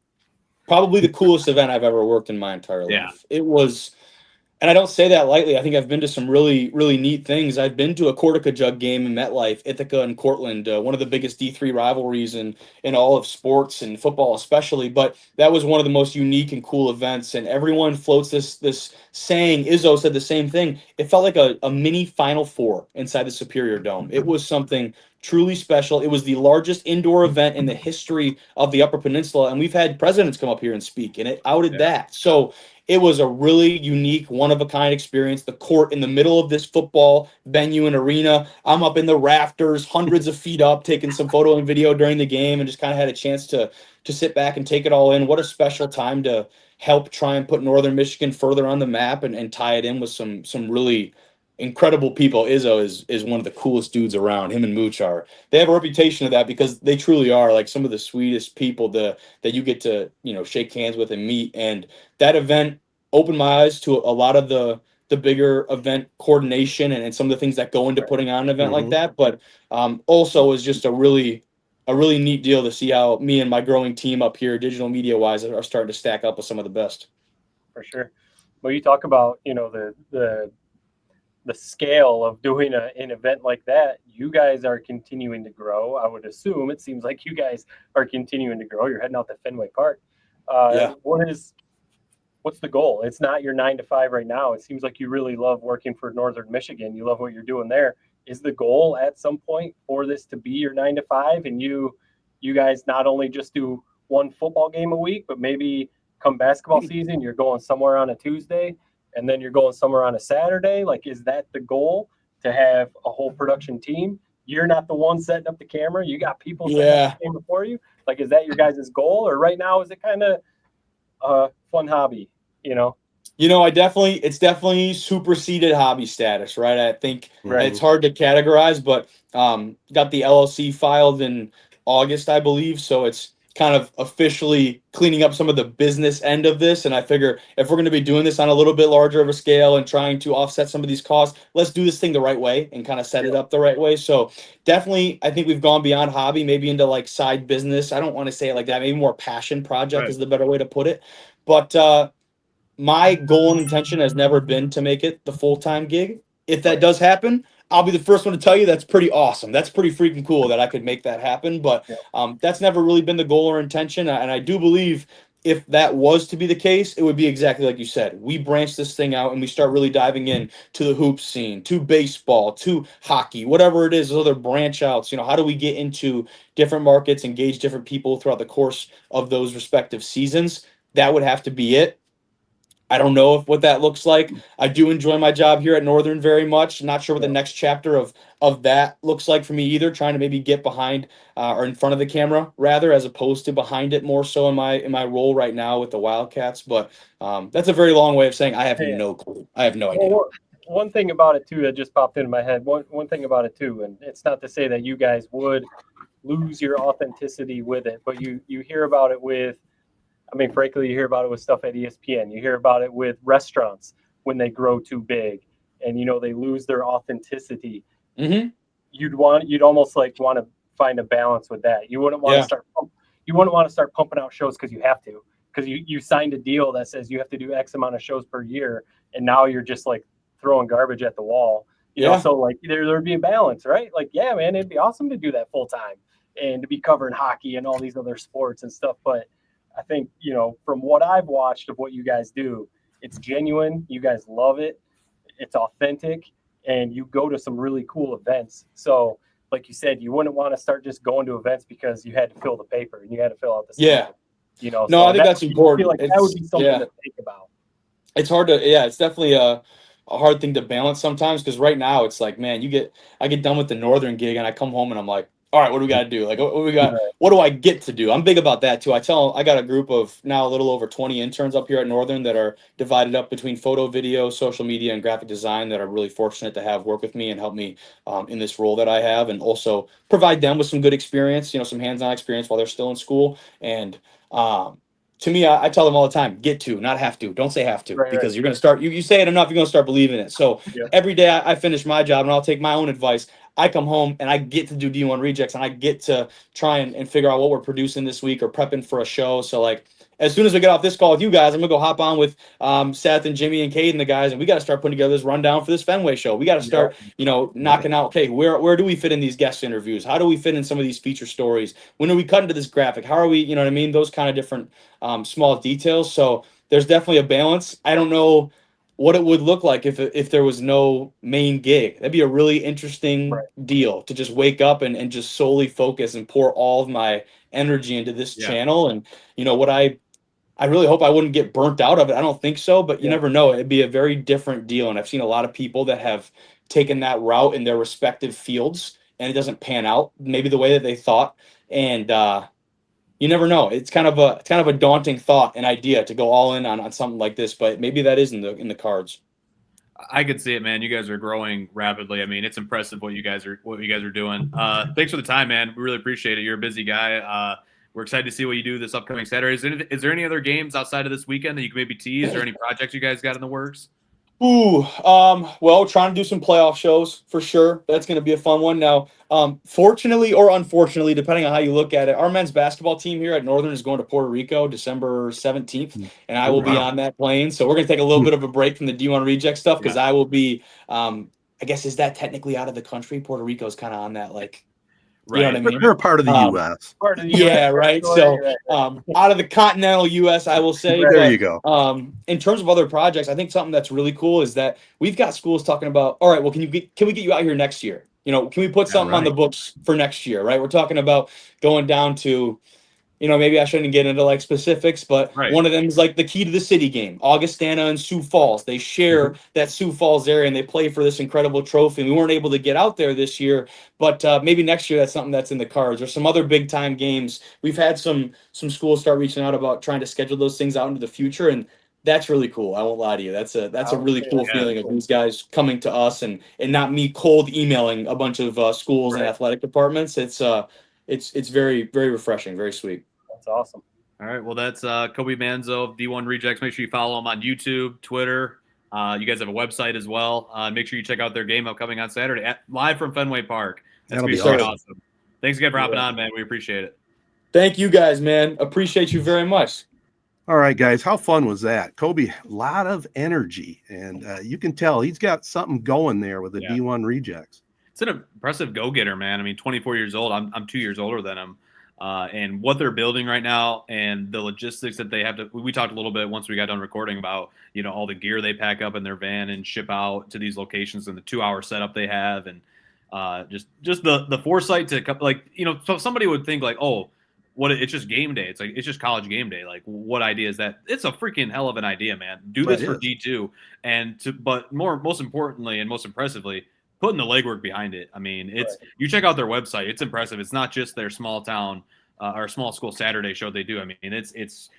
[SPEAKER 4] probably the coolest event I've ever worked in my entire life.
[SPEAKER 3] Yeah.
[SPEAKER 4] It was. And I don't say that lightly. I think I've been to some really, really neat things. I've been to a Cortica Jug game in MetLife, Ithaca and Cortland, one of the biggest D3 rivalries in all of sports and football especially. But that was one of the most unique and cool events. And everyone floats this saying. Izzo said the same thing. It felt like a mini Final Four inside the Superior Dome. It was something truly special. It was the largest indoor event in the history of the Upper Peninsula. And we've had presidents come up here and speak, and it outed that. So it was a really unique, one-of-a-kind experience. The court in the middle of this football venue and arena. I'm up in the rafters, hundreds of feet up, taking some photo and video during the game, and just kind of had a chance to sit back and take it all in. What a special time to help try and put Northern Michigan further on the map and tie it in with some really incredible people. Izzo is one of the coolest dudes around. Him and Mooch are. They have a reputation of that because they truly are like some of the sweetest people that you get to shake hands with and meet. And that event opened my eyes to a lot of the bigger event coordination and some of the things that go into putting on an event like that. But also was just a really neat deal to see how me and my growing team up here, digital media wise, are starting to stack up with some of the best.
[SPEAKER 2] For sure. Well, you talk about the scale of doing an event like that. You guys are continuing to grow. I would assume it seems like you guys are continuing to grow. You're heading out to Fenway Park. What's the goal? It's not your 9 to 5 right now. It seems like you really love working for Northern Michigan. You love what you're doing there. Is the goal at some point for this to be your 9 to 5 and you guys not only just do one football game a week, but maybe come basketball season, you're going somewhere on a Tuesday and then you're going somewhere on a Saturday? Like, is that the goal, to have a whole production team? You're not the one setting up the camera. You got people setting up the camera for you. Like, is that your guys' goal? Or right now, is it kind of a fun hobby,
[SPEAKER 4] it's definitely superseded hobby status, right? I think it's hard to categorize, but got the LLC filed in August, I believe. So it's kind of officially cleaning up some of the business end of this. And I figure if we're going to be doing this on a little bit larger of a scale and trying to offset some of these costs, let's do this thing the right way and kind of set it up the right way. So definitely, I think we've gone beyond hobby, maybe into like side business. I don't want to say it like that. Maybe more passion project is the better way to put it. But my goal and intention has never been to make it the full-time gig. If that does happen, I'll be the first one to tell you that's pretty awesome. That's pretty freaking cool that I could make that happen. But that's never really been the goal or intention. And I do believe if that was to be the case, it would be exactly like you said. We branch this thing out and we start really diving in to the hoop scene, to baseball, to hockey, whatever it is, those other branch outs. How do we get into different markets, engage different people throughout the course of those respective seasons? That would have to be it. I don't know what that looks like. I do enjoy my job here at Northern very much. Not sure what the next chapter of that looks like for me either. Trying to maybe get behind or in front of the camera rather, as opposed to behind it more so in my role right now with the Wildcats. But that's a very long way of saying I have no clue. I have no idea.
[SPEAKER 2] Well, one thing about it too that just popped into my head. One thing about it too, and it's not to say that you guys would lose your authenticity with it, but you hear about it with. I mean, frankly, you hear about it with stuff at ESPN. You hear about it with restaurants when they grow too big and, they lose their authenticity.
[SPEAKER 4] Mm-hmm.
[SPEAKER 2] You'd almost like want to find a balance with that. You wouldn't want to start pumping out shows because you have to, because you signed a deal that says you have to do X amount of shows per year. And now you're just like throwing garbage at the wall. So like there'd be a balance, right? Like, yeah, man, it'd be awesome to do that full time and to be covering hockey and all these other sports and stuff. But I think, from what I've watched of what you guys do, it's genuine. You guys love it. It's authentic. And you go to some really cool events. So, like you said, you wouldn't want to start just going to events because you had to fill the paper and you had to fill out the schedule. No,
[SPEAKER 4] so I think that's important.
[SPEAKER 2] I feel like that would be something to think about.
[SPEAKER 4] It's hard to, it's definitely a hard thing to balance sometimes, because right now it's like, man, I get done with the Northern gig and I come home and I'm like, all right, what do we got to do? Like, what do we got? What do I get to do? I'm big about that too. I got a group of now a little over 20 interns up here at Northern that are divided up between photo, video, social media, and graphic design that are really fortunate to have work with me and help me in this role that I have, and also provide them with some good experience, some hands-on experience while they're still in school. And to me, I tell them all the time, get to, not have to. Don't say have to, because you're going to start, you say it enough, you're going to start believing it. So every day I finish my job, and I'll take my own advice. I come home and I get to do D1 rejects, and I get to try and figure out what we're producing this week or prepping for a show. So like, as soon as we get off this call with you guys, I'm gonna go hop on with Seth and Jimmy and Cade and the guys, and we got to start putting together this rundown for this Fenway show. We got to start, knocking out. Okay, where do we fit in these guest interviews? How do we fit in some of these feature stories? When are we cutting to this graphic? How are we? You know what I mean? Those kind of different small details. So there's definitely a balance. I don't know what it would look like if there was no main gig. That'd be a really interesting deal to just wake up and just solely focus and pour all of my energy into this channel. And what I really hope I wouldn't get burnt out of it. I don't think so, but you never know. It'd be a very different deal. And I've seen a lot of people that have taken that route in their respective fields, and it doesn't pan out maybe the way that they thought. And you never know. It's kind of a daunting thought and idea to go all in on something like this, but maybe that is in the cards.
[SPEAKER 3] I could see it, man. You guys are growing rapidly. I mean, it's impressive what you guys are doing. Thanks for the time, man. We really appreciate it. You're a busy guy. We're excited to see what you do this upcoming Saturday. Is there any other games outside of this weekend that you can maybe tease, or any projects you guys got in the works?
[SPEAKER 4] Well, trying to do some playoff shows for sure. That's going to be a fun one. Now, fortunately or unfortunately, depending on how you look at it, our men's basketball team here at Northern is going to Puerto Rico December 17th, and I will be on that plane. So we're going to take a little bit of a break from the D1 reject stuff, because I will be, I guess, is that technically out of the country? Puerto Rico is kind of on that, like, you know what I mean?
[SPEAKER 1] They're part of the U.S.
[SPEAKER 4] Yeah, right. So out of the continental U.S., I will say.
[SPEAKER 1] There you go.
[SPEAKER 4] In terms of other projects, I think something that's really cool is that we've got schools talking about, all right, well, can we get you out here next year? Can we put something on the books for next year, right? We're talking about going down to, maybe I shouldn't get into like specifics, but one of them is like the Key to the City game, Augustana and Sioux Falls. They share that Sioux Falls area, and they play for this incredible trophy. And we weren't able to get out there this year, but maybe next year that's something that's in the cards. Or some other big time games. We've had some schools start reaching out about trying to schedule those things out into the future, and that's really cool. I won't lie to you. That's a really cool feeling of these guys coming to us and not me cold emailing a bunch of schools and athletic departments. It's very, very refreshing, very sweet.
[SPEAKER 2] That's awesome.
[SPEAKER 3] All right. Well, that's Kobe Manzo of D1 Rejects. Make sure you follow him on YouTube, Twitter. You guys have a website as well. Make sure you check out their game upcoming on Saturday, live from Fenway Park. That's going to be awesome. Thanks again for hopping on, man. We appreciate it.
[SPEAKER 4] Thank you guys, man. Appreciate you very much.
[SPEAKER 1] All right, guys. How fun was that? Kobe, a lot of energy, and you can tell he's got something going there with the D1 Rejects.
[SPEAKER 3] It's an impressive go-getter, man. I mean, 24 years old. I'm 2 years older than him. And what they're building right now, and the logistics that they have to, we talked a little bit once we got done recording about, all the gear they pack up in their van and ship out to these locations, and the 2-hour setup they have. And just the foresight to, like, so somebody would think like, oh, it's just game day. It's like, it's just college game day. Like, what idea is that? It's a freaking hell of an idea, man. Do this for D2, but most importantly and most impressively, putting the legwork behind it. I mean, you check out their website. It's impressive. It's not just their small town or small school Saturday show they do. I mean, it's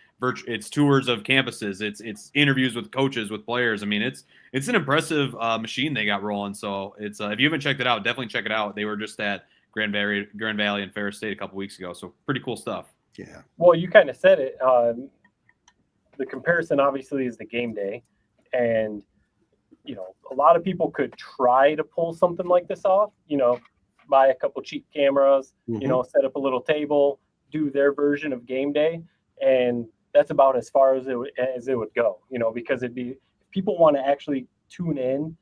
[SPEAKER 3] tours of campuses. It's interviews with coaches, with players. I mean, it's an impressive machine they got rolling. So it's if you haven't checked it out, definitely check it out. They were just at Grand Valley and Ferris State a couple weeks ago. So pretty cool stuff.
[SPEAKER 1] Yeah.
[SPEAKER 2] Well, you kind of said it. The comparison obviously is the game day, and a lot of people could try to pull something like this off, buy a couple cheap cameras, set up a little table, do their version of game day. And that's about as far as it would go, because if people want to actually tune in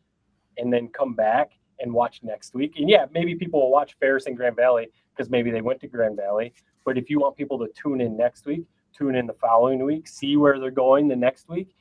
[SPEAKER 2] and then come back and watch next week. And maybe people will watch Ferris and Grand Valley because maybe they went to Grand Valley. But if you want people to tune in next week, tune in the following week, see where they're going the next week,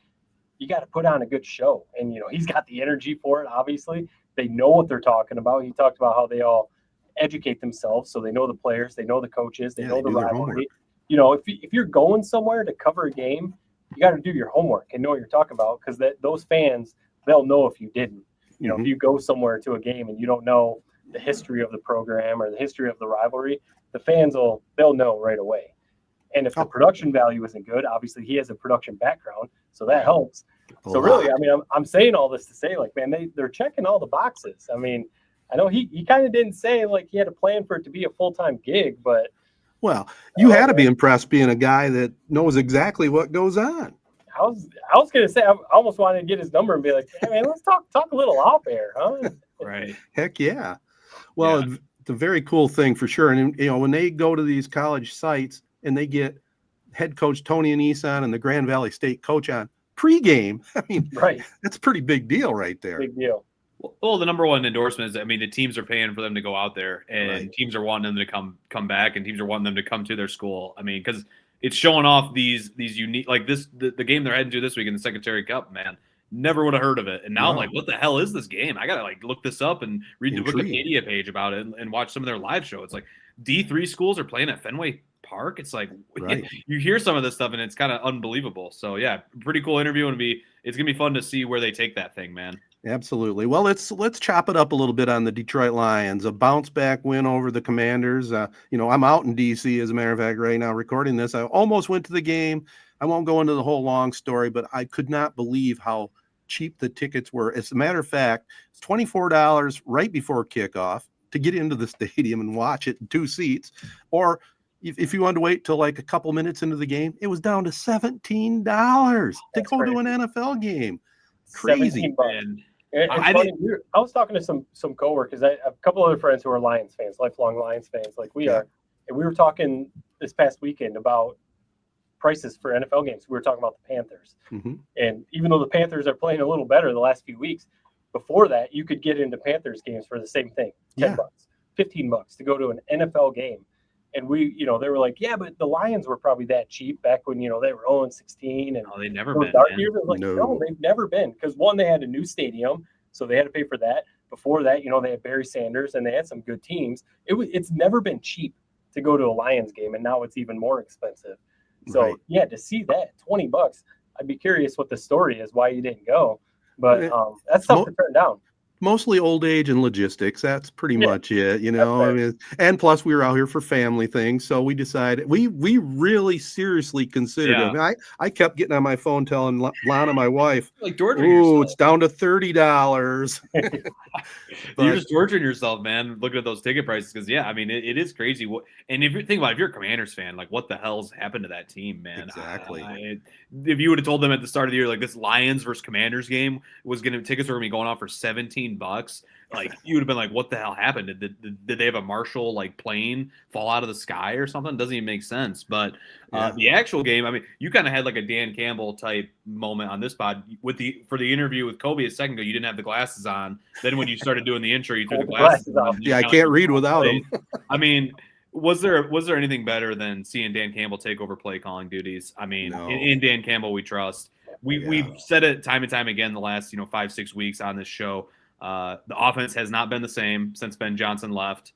[SPEAKER 2] you got to put on a good show. And, he's got the energy for it, obviously. They know what they're talking about. He talked about how they all educate themselves. So they know the players, they know the coaches, they know the rivalry. if you're going somewhere to cover a game, you got to do your homework and know what you're talking about, because those fans, they'll know if you didn't. If you go somewhere to a game and you don't know the history of the program or the history of the rivalry, the fans they'll know right away. And if the production value isn't good, obviously he has a production background, so that helps. So really, I mean, I'm saying all this to say, like, man, they're checking all the boxes. I mean, I know he kind of didn't say like he had a plan for it to be a full-time gig, but
[SPEAKER 1] you had to be impressed being a guy that knows exactly what goes on.
[SPEAKER 2] I was gonna say I almost wanted to get his number and be like, hey man, let's talk a little off air, huh?
[SPEAKER 3] Right.
[SPEAKER 1] Heck yeah. Well, it's a very cool thing for sure. And when they go to these college sites and they get head coach Tony Anise and the Grand Valley State coach on pregame, I mean,
[SPEAKER 2] right,
[SPEAKER 1] that's a pretty big deal right there.
[SPEAKER 2] Big deal.
[SPEAKER 3] Well, the number one endorsement is, I mean, the teams are paying for them to go out there, and teams are wanting them to come back, and teams are wanting them to come to their school. I mean, because it's showing off these unique, like the game they're heading to this week in the Secretary Cup, man. Never would have heard of it. And now I'm like, what the hell is this game? I got to like look this up and read the Wikipedia page about it and watch some of their live show. It's like D3 schools are playing at Fenway Park. It's like you hear some of this stuff and it's kind of unbelievable. So yeah, pretty cool interview, and it's going to be fun to see where they take that thing, man.
[SPEAKER 1] Absolutely. Well, let's chop it up a little bit on the Detroit Lions. A bounce back win over the Commanders. I'm out in DC, as a matter of fact, right now recording this. I almost went to the game. I won't go into the whole long story, but I could not believe how cheap the tickets were. As a matter of fact, it's $24 right before kickoff to get into the stadium and watch it in 2 seats. Or if you wanted to wait till like a couple minutes into the game, it was down to $17 to go to an NFL game. Crazy.
[SPEAKER 2] I was talking to some coworkers. I have a couple other friends who are Lions fans, lifelong Lions fans, like we are, and we were talking this past weekend about prices for NFL games. We were talking about the Panthers, and even though the Panthers are playing a little better the last few weeks, before that you could get into Panthers games for the same thing, $10, $15 to go to an NFL game. And they were like, yeah, but the Lions were probably that cheap back when, they were 0-16. And
[SPEAKER 3] they've never been.
[SPEAKER 2] Like, no, they've never been. Because one, they had a new stadium, so they had to pay for that. Before that, they had Barry Sanders, and they had some good teams. It's never been cheap to go to a Lions game, and now it's even more expensive. So, to see that, $20, I'd be curious what the story is, why you didn't go. But that's tough to turn down.
[SPEAKER 1] Mostly old age and logistics. That's pretty much it, I mean, and plus we were out here for family things. So we decided we really seriously considered it. I mean, I kept getting on my phone telling Lana, my wife,
[SPEAKER 3] like torturing yourself.
[SPEAKER 1] It's down to $30.
[SPEAKER 3] You're just torturing yourself, man, looking at those ticket prices. Because I mean, it is crazy. And if you think about it, if you're a Commanders fan, like what the hell's happened to that team, man?
[SPEAKER 1] Exactly.
[SPEAKER 3] If you would have told them at the start of the year, like this Lions versus Commanders game tickets were going to be going on for $17, like you would have been like, what the hell happened? Did they have a Marshall like plane fall out of the sky or something? Doesn't even make sense. But the actual game, I mean, you kind of had like a Dan Campbell type moment on this pod for the interview with Kobe a second ago. You didn't have the glasses on. Then when you started doing the intro, you threw the glasses on.
[SPEAKER 1] I can't read without them.
[SPEAKER 3] I mean, was there anything better than seeing Dan Campbell take over play calling duties? I mean, in Dan Campbell we trust. We've said it time and time again the last 5-6 weeks on this show. The offense has not been the same since Ben Johnson left.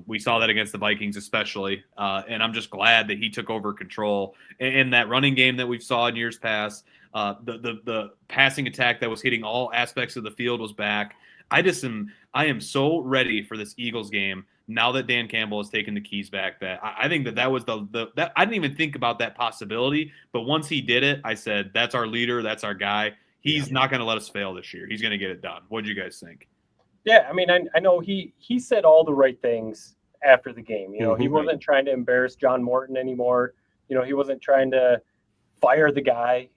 [SPEAKER 3] We saw that against the Vikings especially, and I'm just glad that he took over control. And that running game that we saw in years past, the passing attack that was hitting all aspects of the field was back. I am so ready for this Eagles game now that Dan Campbell has taken the keys back. That I think that was that I didn't even think about that possibility, but once he did it, I said that's our leader, that's our guy. He's not going to let us fail this year. He's going to get it done. What do you guys think?
[SPEAKER 2] Yeah, I mean, I know he said all the right things after the game. He wasn't trying to embarrass John Morton anymore. He wasn't trying to fire the guy.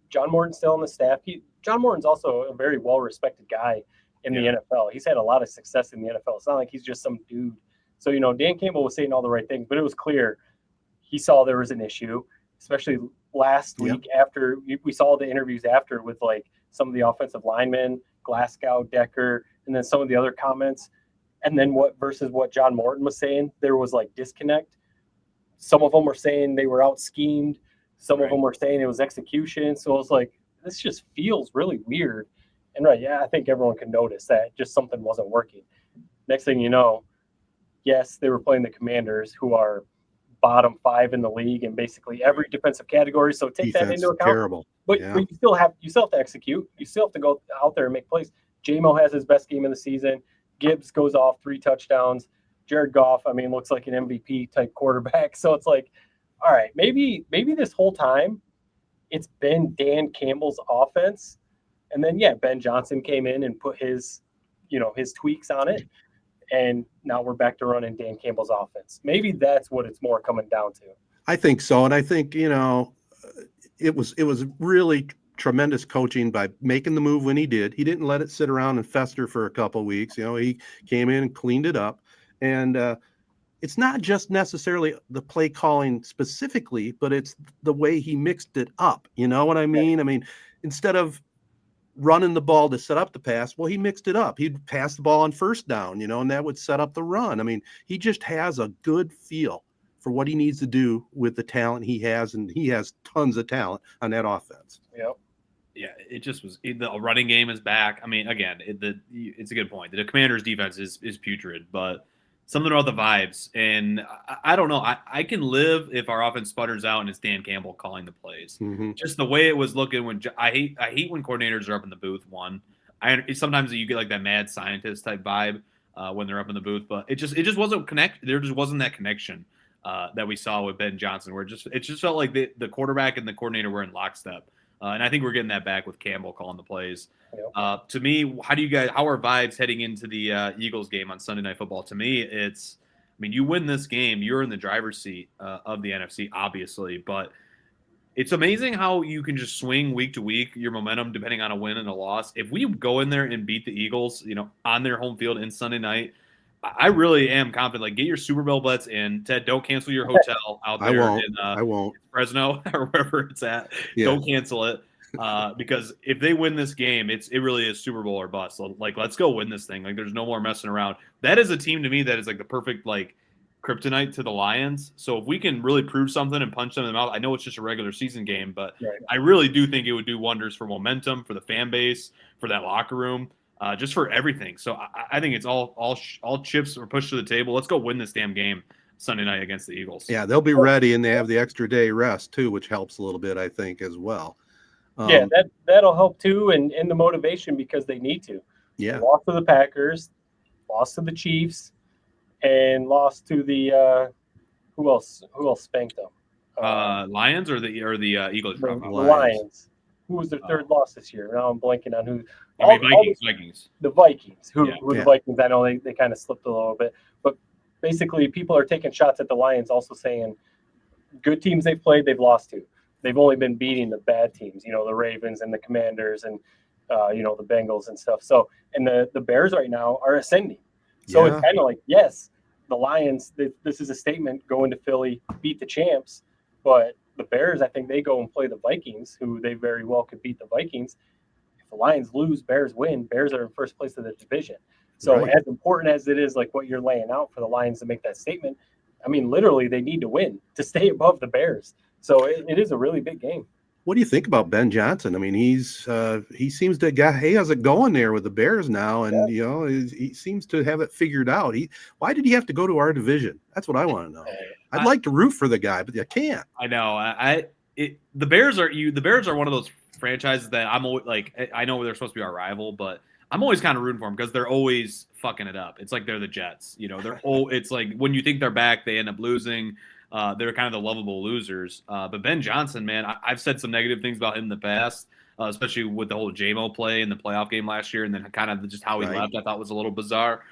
[SPEAKER 2] John Morton's still on the staff. John Morton's also a very well-respected guy in the NFL. He's had a lot of success in the NFL. It's not like he's just some dude. So, Dan Campbell was saying all the right things, but it was clear he saw there was an issue, especially last week after we saw the interviews after with like some of the offensive linemen, Glasgow, Decker, and then some of the other comments. And then what John Morton was saying, there was like disconnect. Some of them were saying they were out schemed. Some of them were saying it was execution. So it was like, this just feels really weird. And I think everyone can notice that just something wasn't working. Next thing you know, yes, they were playing the Commanders, who are bottom 5 in the league in basically every defensive category. So take that into account.
[SPEAKER 1] Terrible.
[SPEAKER 2] But you still have to execute. You still have to go out there and make plays. J-Mo has his best game of the season. Gibbs goes off 3 touchdowns. Jared Goff, I mean, looks like an MVP type quarterback. So it's like, all right, maybe this whole time it's been Dan Campbell's offense. And then, Ben Johnson came in and put his tweaks on it. And now we're back to running Dan Campbell's offense. Maybe that's what it's more coming down to.
[SPEAKER 1] I think so. And I think, it was really tremendous coaching by making the move when he did. He didn't let it sit around and fester for a couple of weeks. He came in and cleaned it up. And it's not just necessarily the play calling specifically, but it's the way he mixed it up. You know what I mean? I mean, instead of running the ball to set up the pass, well, he mixed it up. He'd pass the ball on first down, and that would set up the run. I mean, he just has a good feel for what he needs to do with the talent he has, and he has tons of talent on that offense.
[SPEAKER 2] Yep.
[SPEAKER 3] Yeah, it just was the running game is back. I mean, again, it's a good point. The Commanders' defense is putrid, but something about the vibes, and I don't know. I can live if our offense sputters out and it's Dan Campbell calling the plays.
[SPEAKER 1] Mm-hmm.
[SPEAKER 3] Just the way it was looking when I hate when coordinators are up in the booth. Sometimes you get like that mad scientist type vibe when they're up in the booth, but it just wasn't connect. There just wasn't that connection that we saw with Ben Johnson, where it just felt like the quarterback and the coordinator were in lockstep. And I think we're getting that back with Campbell calling the plays.
[SPEAKER 2] Yep.
[SPEAKER 3] To me, how are vibes heading into the Eagles game on Sunday Night Football? To me, you win this game, you're in the driver's seat of the NFC, obviously. But it's amazing how you can just swing week to week your momentum depending on a win and a loss. If we go in there and beat the Eagles, on their home field in Sunday night, I really am confident. Like, get your Super Bowl bets in. Ted, don't cancel your hotel out there
[SPEAKER 1] I won't.
[SPEAKER 3] Fresno or wherever it's at. Yeah. Don't cancel it because if they win this game, it really is Super Bowl or bust. So, like, let's go win this thing. Like, there's no more messing around. That is a team to me that is like the perfect kryptonite to the Lions. So if we can really prove something and punch them in the mouth, I know it's just a regular season game, but right. I really do think it would do wonders for momentum, for the fan base, for that locker room. Just for everything. So I think it's all chips are pushed to the table. Let's go win this damn game Sunday night against the Eagles.
[SPEAKER 1] Yeah, they'll be ready, and they have the extra day rest too, which helps a little bit, I think, as well.
[SPEAKER 2] That'll help too, and the motivation because they need to.
[SPEAKER 1] Yeah,
[SPEAKER 2] they lost to the Packers, lost to the Chiefs, and lost to the who else spanked them?
[SPEAKER 3] Lions or the Eagles?
[SPEAKER 2] The Lions. Who was their third loss this year? Now I'm blanking on who.
[SPEAKER 3] Vikings.
[SPEAKER 2] The Vikings. Who the Vikings? I know they kind of slipped a little bit, but basically people are taking shots at the Lions, also saying good teams they've played, they've lost to. They've only been beating the bad teams, the Ravens and the Commanders and the Bengals and stuff. So, and the Bears right now are ascending. So it's kind of like, yes, the Lions. This is a statement going to Philly, beat the champs, but the Bears, I think they go and play the Vikings, who they very well could beat the Vikings. If the Lions lose, Bears win. Bears are in first place of the division. So as important as it is, like what you're laying out for the Lions to make that statement, I mean, literally they need to win to stay above the Bears. So it is a really big game.
[SPEAKER 1] What do you think about Ben Johnson? I mean, he seems to has it going there with the Bears now, and he seems to have it figured out. Why did he have to go to our division? That's what I want to know. I'd like to root for the guy, but I can't.
[SPEAKER 3] I know. The Bears are one of those franchises that I'm always like. I know they're supposed to be our rival, but I'm always kind of rooting for them because they're always fucking it up. It's like they're the Jets. It's like when you think they're back, they end up losing. They're kind of the lovable losers. But Ben Johnson, man, I've said some negative things about him in the past, especially with the whole J-Mo play in the playoff game last year, and then kind of just how he left. I thought was a little bizarre.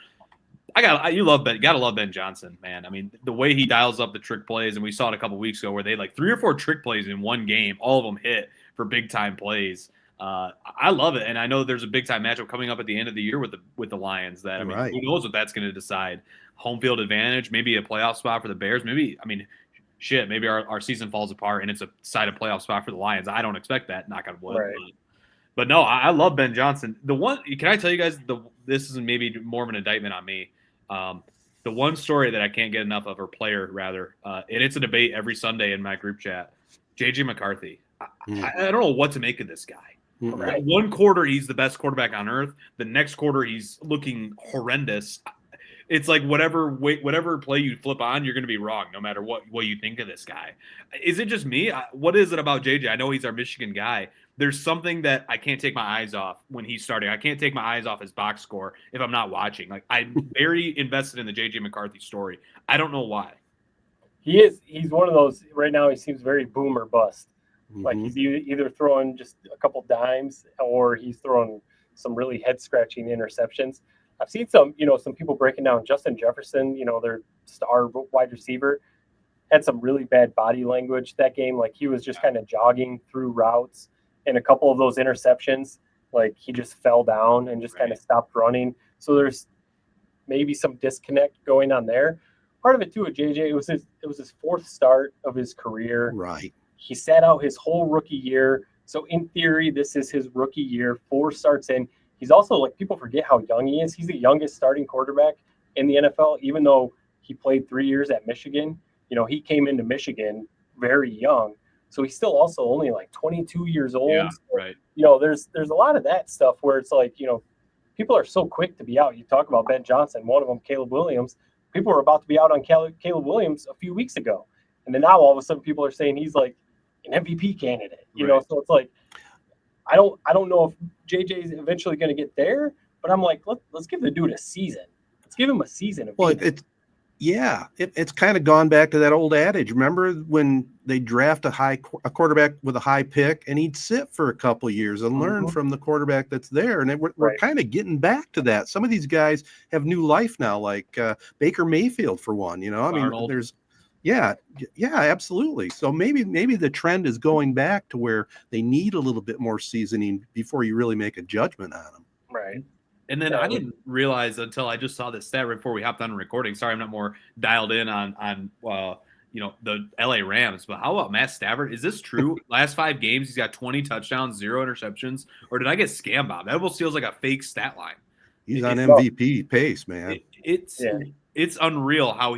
[SPEAKER 3] You gotta love Ben Johnson, man. I mean, the way he dials up the trick plays, and we saw it a couple weeks ago where they like 3 or 4 trick plays in one game, all of them hit for big time plays. I love it, and I know there's a big time matchup coming up at the end of the year with the Lions. That who knows what that's going to decide? Home field advantage, maybe a playoff spot for the Bears. Maybe maybe our season falls apart and it's a decided playoff spot for the Lions. I don't expect that. Knock on wood. Right. But no, I love Ben Johnson. Can I tell you guys this is maybe more of an indictment on me. The one story that I can't get enough of, or player rather, and it's a debate every Sunday in my group chat. JJ McCarthy. I don't know what to make of this guy. Right. One quarter he's the best quarterback on earth. The next quarter he's looking horrendous. It's like whatever play you flip on, you're going to be wrong, no matter what you think of this guy. Is it just me? What is it about JJ? I know he's our Michigan guy. There's something that I can't take my eyes off when he's starting. I can't take my eyes off his box score if I'm not watching. Like, I'm very invested in the JJ McCarthy story. I don't know why.
[SPEAKER 2] He's one of those right now. He seems very boom or bust. Like he's either throwing just a couple dimes or he's throwing some really head scratching interceptions. I've seen some people breaking down Justin Jefferson, their star wide receiver, had some really bad body language that game. Like he was just kind of jogging through routes, and a couple of those interceptions, like he just fell down and just kind of stopped running. So there's maybe some disconnect going on there. Part of it too with JJ, it was his fourth start of his career.
[SPEAKER 1] Right.
[SPEAKER 2] He sat out his whole rookie year. So in theory, this is his rookie year, 4 starts in. He's also, like, people forget how young he is. He's the youngest starting quarterback in the NFL, even though he played 3 years at Michigan. He came into Michigan very young. So he's still also only like 22 years old.
[SPEAKER 3] Yeah, right.
[SPEAKER 2] There's a lot of that stuff where it's like, people are so quick to be out. You talk about Ben Johnson, one of them, Caleb Williams. People were about to be out on Caleb Williams a few weeks ago. And then now all of a sudden people are saying he's like an MVP candidate, so it's like, I don't know if JJ is eventually going to get there, but I'm like, let's give the dude a season. Let's give him a season.
[SPEAKER 1] It's kind of gone back to that old adage. Remember when they draft a quarterback with a high pick and he'd sit for a couple of years and learn from the quarterback that's there. And we're kind of getting back to that. Some of these guys have new life now, like Baker Mayfield for one,
[SPEAKER 3] Arnold.
[SPEAKER 1] there's, yeah, absolutely. So maybe the trend is going back to where they need a little bit more seasoning before you really make a judgment on them.
[SPEAKER 2] Right.
[SPEAKER 3] And then I didn't realize until I just saw this stat right before we hopped on recording. Sorry, I'm not more dialed in on the LA Rams. But how about Matt Stafford? Is this true? Last 5 games, he's got 20 touchdowns, 0 interceptions. Or did I get scam bombed? That almost feels like a fake stat line.
[SPEAKER 1] He's on MVP pace, man.
[SPEAKER 3] It's unreal how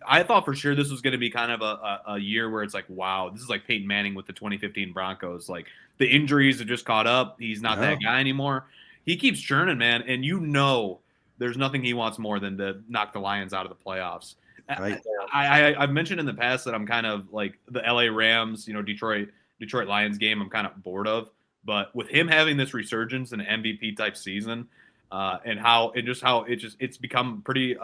[SPEAKER 3] I thought for sure this was going to be kind of a year where it's like, wow, this is like Peyton Manning with the 2015 Broncos. Like the injuries have just caught up. He's not that guy anymore. He keeps churning, man. And there's nothing he wants more than to knock the Lions out of the playoffs. Right. I've mentioned in the past that I'm kind of like the LA Rams, Detroit Lions game I'm kind of bored of. But with him having this resurgence in an MVP type season, and how it's become pretty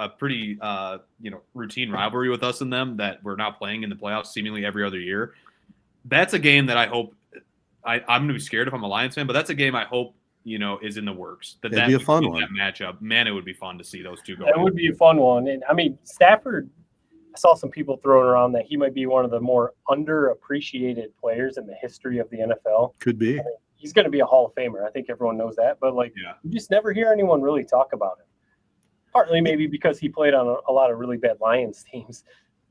[SPEAKER 3] routine rivalry with us and them that we're now playing in the playoffs seemingly every other year. That's a game that I hope I'm going to be scared if I'm a Lions fan, but that's a game I hope is in the works. That'd
[SPEAKER 1] be a fun one.
[SPEAKER 3] That matchup, man, it would be fun to see those two go.
[SPEAKER 2] That would be a fun one. And I mean, Stafford, I saw some people throwing around that he might be one of the more underappreciated players in the history of the NFL.
[SPEAKER 1] Could be.
[SPEAKER 2] I mean, he's going to be a Hall of Famer. I think everyone knows that, but you just never hear anyone really talk about him. Partly maybe because he played on a lot of really bad Lions teams,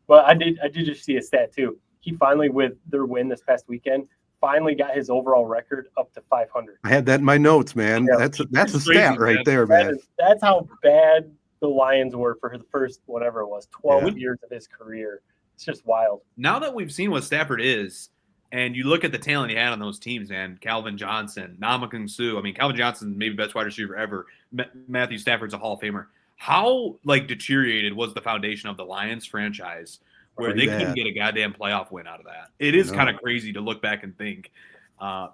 [SPEAKER 2] but I did just see a stat too. He finally, with their win this past weekend, finally got his overall record up to 500.
[SPEAKER 1] I had that in my notes, man. Yeah. That's a stat right there, man.
[SPEAKER 2] That's how bad the Lions were for the first, whatever it was, 12 years of his career. It's just wild.
[SPEAKER 3] Now that we've seen what Stafford is, and you look at the talent he had on those teams, man, Calvin Johnson, Ndamukong Suh. I mean, Calvin Johnson, maybe best wide receiver ever. Matthew Stafford's a Hall of Famer. How, deteriorated was the foundation of the Lions franchise where they couldn't get a goddamn playoff win out of that? It is kind of crazy to look back and think,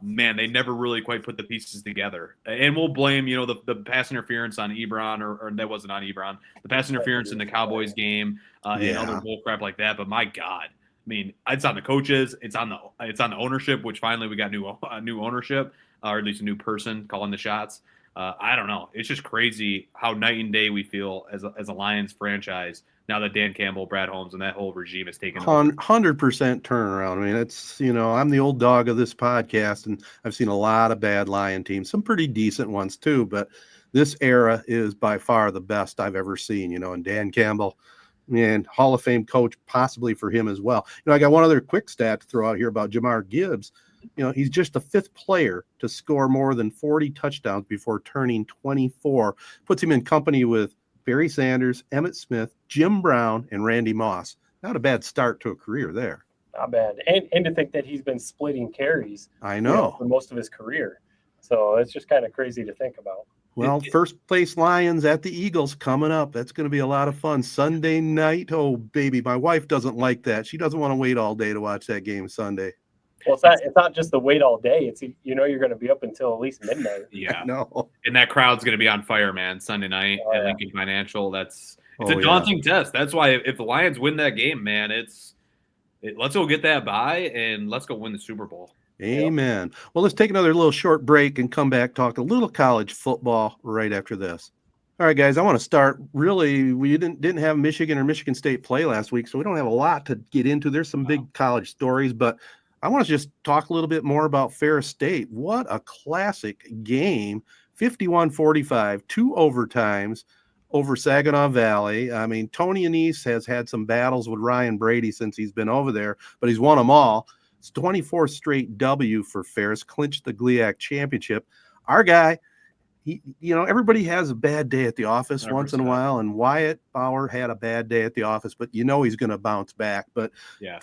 [SPEAKER 3] man, they never really quite put the pieces together. And we'll blame, the pass interference on Ebron, or that wasn't on Ebron, the pass interference in the Cowboys game and other bull crap like that. But my God, I mean, it's on the coaches, it's on the ownership, which finally we got new ownership, or at least a new person calling the shots. I don't know. It's just crazy how night and day we feel as a Lions franchise now that Dan Campbell, Brad Holmes, and that whole regime has taken over.
[SPEAKER 1] 100% turnaround. I mean, it's, I'm the old dog of this podcast, and I've seen a lot of bad Lion teams, some pretty decent ones too, but this era is by far the best I've ever seen, and Dan Campbell, man, Hall of Fame coach, possibly for him as well. I got one other quick stat to throw out here about Jahmyr Gibbs. He's just the 5th player to score more than 40 touchdowns before turning 24. Puts him in company with Barry Sanders, Emmitt Smith, Jim Brown, and Randy Moss. Not a bad start to a career there.
[SPEAKER 2] Not bad. And to think that he's been splitting carries.
[SPEAKER 1] I know.
[SPEAKER 2] For most of his career. So it's just kind of crazy to think about.
[SPEAKER 1] Well, first place Lions at the Eagles coming up. That's going to be a lot of fun. Sunday night. Oh, baby, my wife doesn't like that. She doesn't want to wait all day to watch that game Sunday.
[SPEAKER 2] Well, it's not just the wait all day. It's you're going to be up until at least midnight.
[SPEAKER 3] Yeah,
[SPEAKER 1] no.
[SPEAKER 3] And that crowd's going to be on fire, man. Sunday night at Lincoln Financial. It's a daunting test. That's why if the Lions win that game, man, let's go get that bye and let's go win the Super Bowl.
[SPEAKER 1] Amen. Well, let's take another little short break and come back, talk a little college football right after this. All right, guys, I want to start. Really, we didn't have Michigan or Michigan State play last week, so we don't have a lot to get into. There's some big college stories, but I want to just talk a little bit more about Ferris State. What a classic game, 51-45, 2 overtimes over Saginaw Valley. I mean, Tony Annese has had some battles with Ryan Brady since he's been over there, but he's won them all. It's 24th straight W for Ferris, clinched the GLIAC championship. Our guy, everybody has a bad day at the office 100%. Once in a while, and Wyatt Bauer had a bad day at the office, but he's going to bounce back. But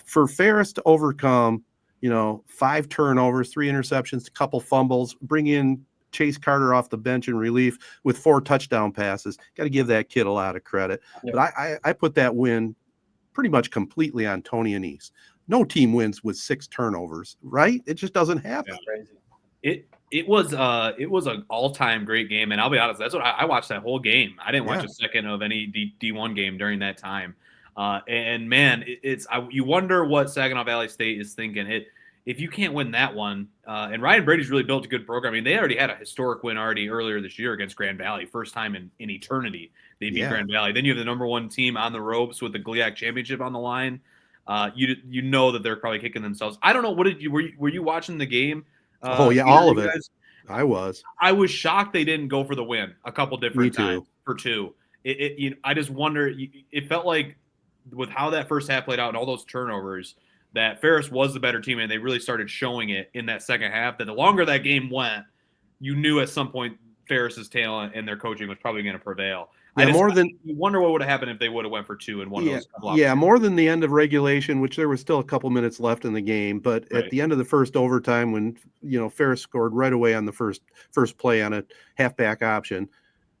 [SPEAKER 1] for Ferris to overcome, 5 turnovers, 3 interceptions, a couple fumbles, bring in Chase Carter off the bench in relief with 4 touchdown passes, got to give that kid a lot of credit. Yeah. But I put that win pretty much completely on Tony Annese. No team wins with 6 turnovers, right? It just doesn't happen.
[SPEAKER 3] It was an all-time great game, and I'll be honest, that's what I watched that whole game. I didn't watch a second of any D1 game during that time. And man, you wonder what Saginaw Valley State is thinking. If you can't win that one, and Ryan Brady's really built a good program. I mean, they already had a historic win earlier this year against Grand Valley, first time in eternity they beat Grand Valley. Then you have the number 1 team on the ropes with the GLIAC championship on the line. You know that they're probably kicking themselves. I don't know. Were you watching the game?
[SPEAKER 1] All of it. Guys? I was
[SPEAKER 3] shocked they didn't go for the win a couple different times for 2. I just wonder. It felt like with how that first half played out and all those turnovers, that Ferris was the better team, and they really started showing it in that second half. That the longer that game went, you knew at some point Ferris's talent and their coaching was probably going to prevail.
[SPEAKER 1] Yeah,
[SPEAKER 3] you wonder what would have happened if they would have went for 2 and one of those couple
[SPEAKER 1] more than the end of regulation, which there was still a couple minutes left in the game. But at the end of the first overtime, when Ferris scored right away on the first play on a halfback option,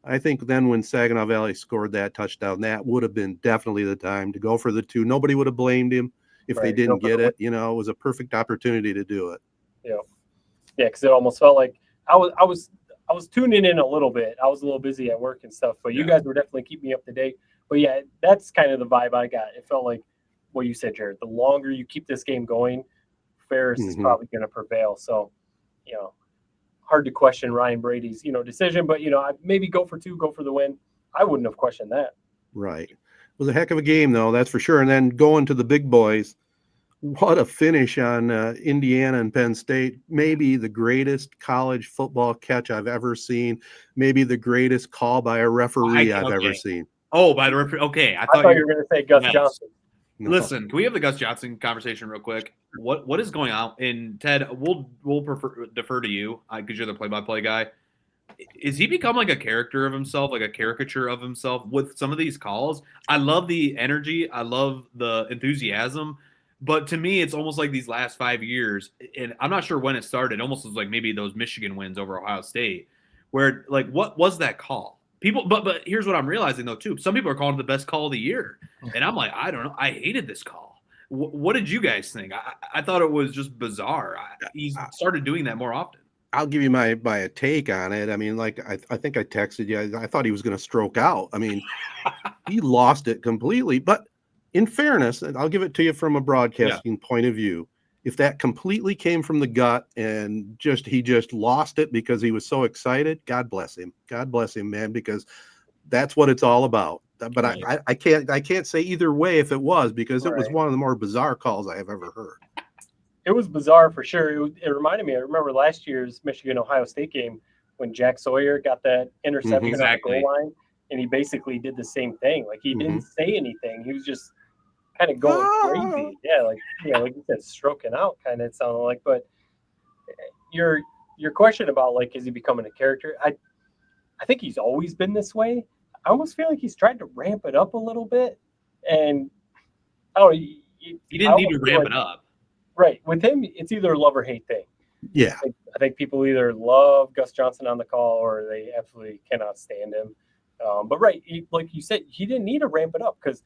[SPEAKER 1] I think then when Saginaw Valley scored that touchdown, that would have been definitely the time to go for the 2. Nobody would have blamed him if they didn't get it. It was a perfect opportunity to do it.
[SPEAKER 2] Yeah, because it almost felt like I was tuning in a little bit. I was a little busy at work and stuff, but you guys were definitely keeping me up to date. But yeah, that's kind of the vibe I got. It felt like what you said, Jared. The longer you keep this game going, Ferris is probably going to prevail. So, hard to question Ryan Brady's, decision, but maybe go for 2, go for the win. I wouldn't have questioned that.
[SPEAKER 1] Right. It was a heck of a game, though, that's for sure. And then going to the big boys, what a finish on Indiana and Penn State. Maybe the greatest college football catch I've ever seen. Maybe the greatest call by a referee I've ever seen.
[SPEAKER 3] Oh, by the referee. Okay.
[SPEAKER 2] I thought you were going to say Gus Johnson.
[SPEAKER 3] No. Listen, can we have the Gus Johnson conversation real quick? What is going on? And Ted, we'll defer to you because you're the play-by-play guy. Is he become like a character of himself, like a caricature of himself with some of these calls? I love the energy. I love the enthusiasm. But to me, it's almost like these last 5 years, and I'm not sure when it started. It almost was like maybe those Michigan wins over Ohio State, where like what was that call? People, but here's what I'm realizing though too. Some people are calling it the best call of the year, and I'm like, I don't know. I hated this call. What did you guys think? I thought it was just bizarre. He started doing that more often.
[SPEAKER 1] I'll give you my take on it. I mean, like I think I texted you. I thought he was going to stroke out. I mean, he lost it completely. But in fairness, and I'll give it to you from a broadcasting point of view, if that completely came from the gut and he just lost it because he was so excited, God bless him. God bless him, man, because that's what it's all about. But right. I can't say either way if it was, because it was one of the more bizarre calls I have ever heard.
[SPEAKER 2] It was bizarre for sure. It reminded me. I remember last year's Michigan-Ohio State game when Jack Sawyer got that interception on the goal line, and he basically did the same thing. Like he didn't say anything. He was just kind of going crazy. Yeah, like you said, stroking out. Kind of it sounded like. But your question about like is he becoming a character? I think he's always been this way. I almost feel like he's tried to ramp it up a little bit, and
[SPEAKER 3] he didn't need to ramp it up.
[SPEAKER 2] Right. With him, it's either a love or hate thing.
[SPEAKER 1] Yeah.
[SPEAKER 2] I think people either love Gus Johnson on the call or they absolutely cannot stand him. But right, like you said, he didn't need to ramp it up because,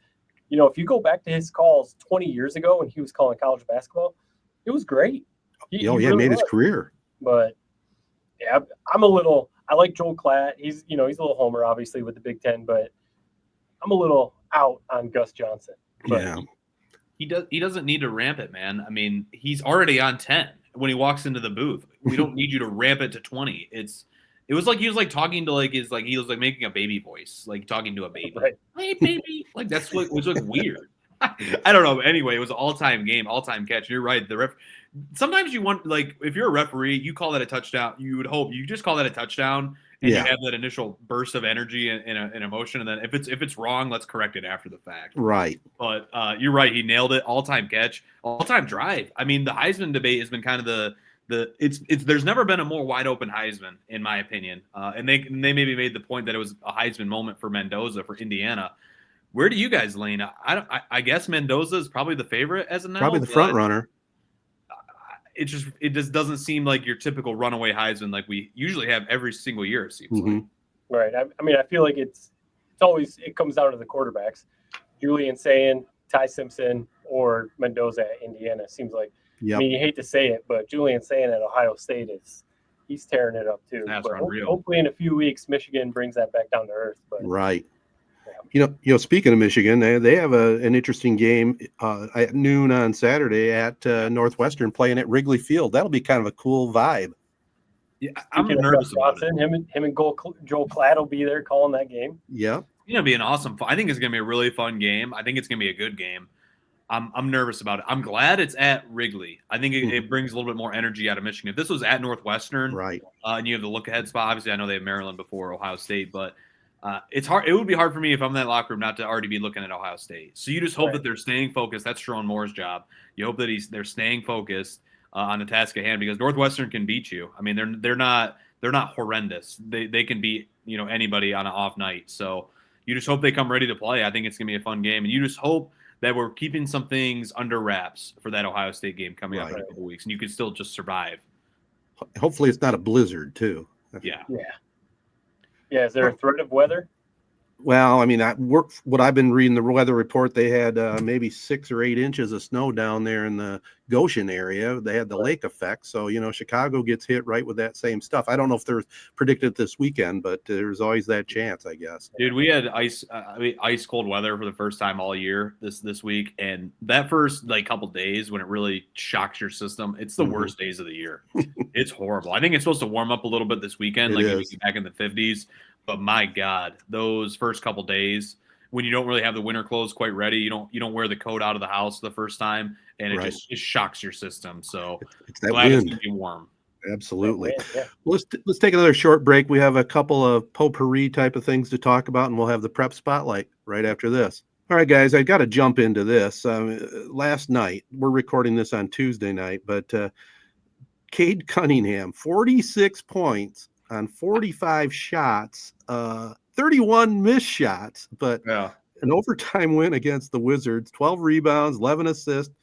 [SPEAKER 2] if you go back to his calls 20 years ago when he was calling college basketball, it was great. He
[SPEAKER 1] really made his career.
[SPEAKER 2] But yeah, I like Joel Klatt. He's a little homer, obviously, with the Big Ten, but I'm a little out on Gus Johnson. But
[SPEAKER 1] yeah.
[SPEAKER 3] He doesn't need to ramp it, man. I mean, he's already on 10 when he walks into the booth. We don't need you to ramp it to 20. It was like he was like talking to he was like making a baby voice, like talking to a baby.
[SPEAKER 2] Right.
[SPEAKER 3] Hey, baby. Like that's what was like weird. I don't know. Anyway, it was an all-time game, all-time catch. You're right. Sometimes you want, like, if you're a referee, you call that a touchdown. You would hope you just call that a touchdown, and you have that initial burst of energy and emotion, and then if it's wrong, let's correct it after the fact.
[SPEAKER 1] Right.
[SPEAKER 3] But you're right. He nailed it. All-time catch, all-time drive. I mean, the Heisman debate has been kind of there's never been a more wide open Heisman, in my opinion. And they maybe made the point that it was a Heisman moment for Mendoza for Indiana. Where do you guys lean? I guess Mendoza is probably the favorite as of now.
[SPEAKER 1] Probably the front runner.
[SPEAKER 3] It just doesn't seem like your typical runaway Heisman like we usually have every single year. It seems like.
[SPEAKER 2] Right. I mean, I feel like it comes down to the quarterbacks, Julian Sayin, Ty Simpson, or Mendoza at Indiana. It seems like. Yep. I mean, you hate to say it, but Julian Sayin at Ohio State he's tearing it up too.
[SPEAKER 3] That's
[SPEAKER 2] but
[SPEAKER 3] unreal.
[SPEAKER 2] Hopefully, in a few weeks, Michigan brings that back down to earth. But
[SPEAKER 1] right. Yeah. Speaking of Michigan, they have an interesting game at noon on Saturday at Northwestern playing at Wrigley Field. That'll be kind of a cool vibe.
[SPEAKER 3] Yeah, I'm nervous about it.
[SPEAKER 2] Him and Joel Klatt will be there calling that game.
[SPEAKER 1] Yeah.
[SPEAKER 3] It's gonna be an awesome. I think it's gonna be a really fun game. I think it's gonna be a good game. I'm nervous about it. I'm glad it's at Wrigley. I think it brings a little bit more energy out of Michigan. If this was at Northwestern,
[SPEAKER 1] right,
[SPEAKER 3] and you have the look-ahead spot, obviously I know they have Maryland before Ohio State, but it's hard. It would be hard for me if I'm in that locker room not to already be looking at Ohio State. So you just hope that they're staying focused. That's Sharon Moore's job. You hope that they're staying focused on the task at hand because Northwestern can beat you. I mean, they're not horrendous. They can beat anybody on an off night. So you just hope they come ready to play. I think it's gonna be a fun game, and you just hope that we're keeping some things under wraps for that Ohio State game coming up in a couple weeks, and you can still just survive.
[SPEAKER 1] Hopefully it's not a blizzard, too.
[SPEAKER 3] Yeah.
[SPEAKER 2] Yeah, is there a threat of weather?
[SPEAKER 1] Well, I mean, what I've been reading the weather report, they had maybe 6 or 8 inches of snow down there in the Goshen area. They had the lake effect. So, Chicago gets hit right with that same stuff. I don't know if they're predicted this weekend, but there's always that chance, I guess.
[SPEAKER 3] Dude, we had ice cold weather for the first time all year this week. And that first couple days when it really shocks your system, it's the worst days of the year. It's horrible. I think it's supposed to warm up a little bit this weekend, maybe back in the 50s. But my God, those first couple days when you don't really have the winter clothes quite ready, you don't wear the coat out of the house the first time, and it just shocks your system. So
[SPEAKER 1] it's that
[SPEAKER 3] glad
[SPEAKER 1] wind.
[SPEAKER 3] It's gonna be warm.
[SPEAKER 1] Absolutely. Yeah. Let's take another short break. We have a couple of potpourri type of things to talk about, and we'll have the prep spotlight right after this. All right, guys, I got to jump into this. Last night, we're recording this on Tuesday night, but Cade Cunningham, 46 points on 45 shots, 31 missed shots, but an overtime win against the Wizards, 12 rebounds, 11 assists.